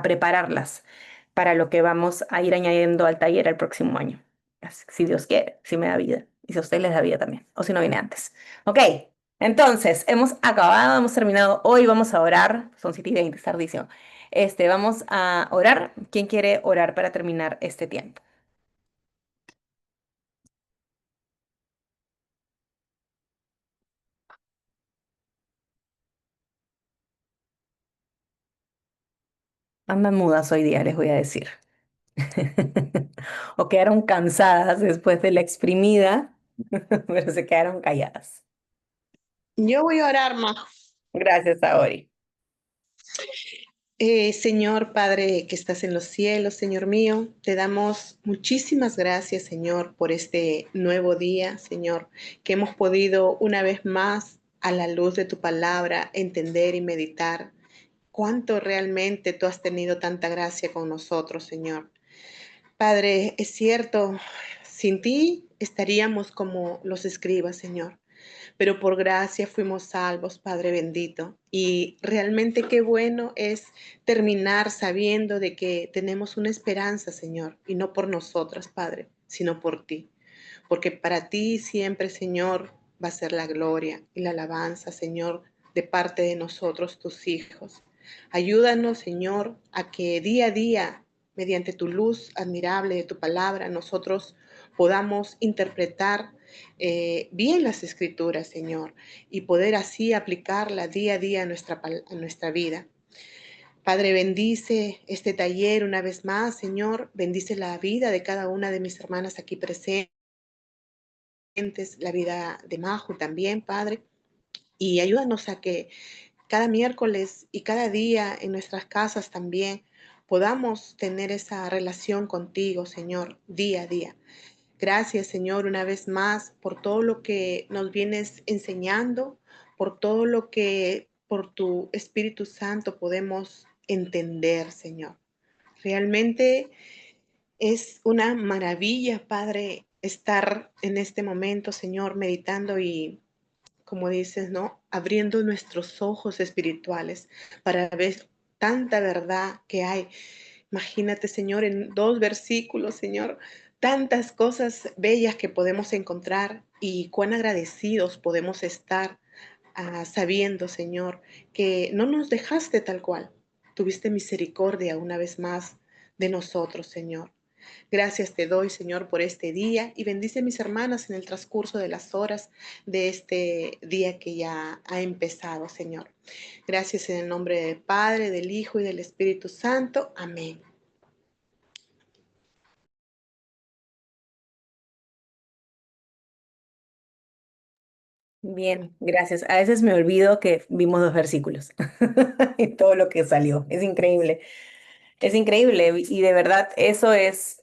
prepararlas para lo que vamos a ir añadiendo al taller el próximo año. Si Dios quiere, si me da vida, y si a ustedes les da vida también, o si no viene antes. Ok, entonces, hemos acabado, hemos terminado. Hoy vamos a orar, son 7:20, es tardísimo. Vamos a orar. ¿Quién quiere orar para terminar este tiempo? Andan mudas hoy día, les voy a decir. O quedaron cansadas después de la exprimida, pero se quedaron calladas. Yo voy a orar más. Gracias, Aori. Señor Padre que estás en los cielos, Señor mío, te damos muchísimas gracias, Señor, por este nuevo día, Señor, que hemos podido una vez más, a la luz de tu palabra, entender y meditar cuánto realmente tú has tenido tanta gracia con nosotros, Señor. Padre, es cierto, sin ti estaríamos como los escribas, Señor, pero por gracia fuimos salvos, Padre bendito. Y realmente qué bueno es terminar sabiendo de que tenemos una esperanza, Señor, y no por nosotras, Padre, sino por ti. Porque para ti siempre, Señor, va a ser la gloria y la alabanza, Señor, de parte de nosotros, tus hijos. Ayúdanos, Señor, a que día a día, mediante tu luz admirable de tu palabra, nosotros podamos interpretar bien las escrituras, Señor, y poder así aplicarla día a día a nuestra vida. Padre, bendice este taller una vez más, Señor. Bendice la vida de cada una de mis hermanas aquí presentes, la vida de Majo también, Padre. Y ayúdanos a que cada miércoles y cada día en nuestras casas también podamos tener esa relación contigo, Señor, día a día. Gracias, Señor, una vez más por todo lo que nos vienes enseñando, por todo lo que por tu Espíritu Santo podemos entender, Señor. Realmente es una maravilla, Padre, estar en este momento, Señor, meditando y, como dices, ¿no? Abriendo nuestros ojos espirituales para ver tanta verdad que hay. Imagínate, Señor, en 2 versículos, Señor, tantas cosas bellas que podemos encontrar y cuán agradecidos podemos estar sabiendo, Señor, que no nos dejaste tal cual. Tuviste misericordia una vez más de nosotros, Señor. Gracias te doy, Señor, por este día y bendice a mis hermanas en el transcurso de las horas de este día que ya ha empezado, Señor. Gracias en el nombre del Padre, del Hijo y del Espíritu Santo. Amén. Bien, gracias. A veces me olvido que vimos 2 versículos y todo lo que salió. Es increíble. Es increíble y de verdad eso es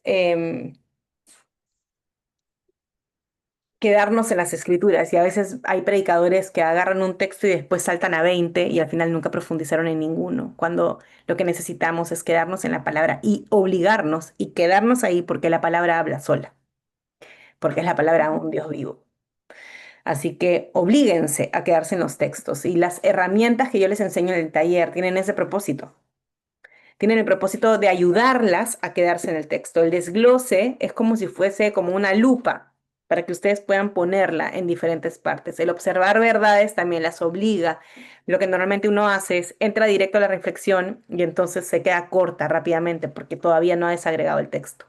quedarnos en las escrituras. Y a veces hay predicadores que agarran un texto y después saltan a 20 y al final nunca profundizaron en ninguno, cuando lo que necesitamos es quedarnos en la palabra y obligarnos y quedarnos ahí porque la palabra habla sola, porque es la palabra de un Dios vivo. Así que oblíguense a quedarse en los textos y las herramientas que yo les enseño en el taller tienen ese propósito. Tienen el propósito de ayudarlas a quedarse en el texto. El desglose es como si fuese como una lupa para que ustedes puedan ponerla en diferentes partes. El observar verdades también las obliga. Lo que normalmente uno hace es entra directo a la reflexión y entonces se queda corta rápidamente porque todavía no ha desagregado el texto,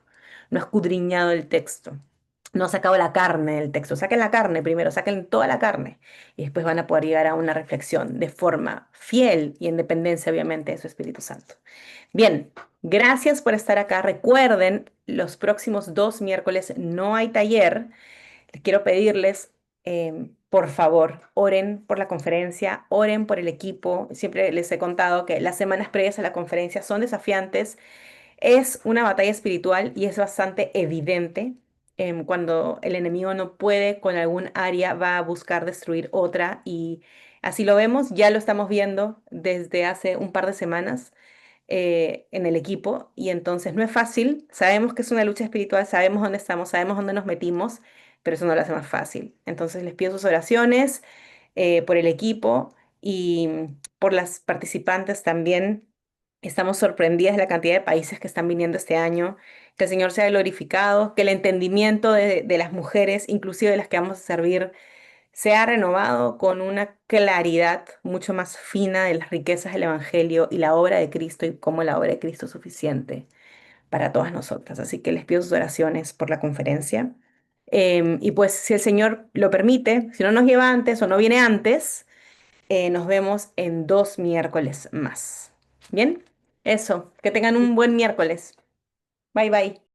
no ha escudriñado el texto. No ha sacado la carne del texto. Saquen la carne primero, saquen toda la carne y después van a poder llegar a una reflexión de forma fiel y en dependencia, obviamente, de su Espíritu Santo. Bien, gracias por estar acá. Recuerden, los próximos 2 miércoles no hay taller. Quiero pedirles, por favor, oren por la conferencia, oren por el equipo. Siempre les he contado que las semanas previas a la conferencia son desafiantes. Es una batalla espiritual y es bastante evidente. Cuando el enemigo no puede con algún área, va a buscar destruir otra y así lo vemos, ya lo estamos viendo desde hace un par de semanas en el equipo y entonces no es fácil, sabemos que es una lucha espiritual, sabemos dónde estamos, sabemos dónde nos metimos, pero eso no lo hace más fácil. Entonces les pido sus oraciones por el equipo y por las participantes también. Estamos sorprendidas de la cantidad de países que están viniendo este año. Que el Señor sea glorificado, que el entendimiento de las mujeres, inclusive de las que vamos a servir, se ha renovado con una claridad mucho más fina de las riquezas del Evangelio y la obra de Cristo y cómo la obra de Cristo es suficiente para todas nosotras. Así que les pido sus oraciones por la conferencia. Y pues si el Señor lo permite, si no nos lleva antes o no viene antes, nos vemos en 2 miércoles más. ¿Bien? Eso, que tengan un buen miércoles. Bye bye.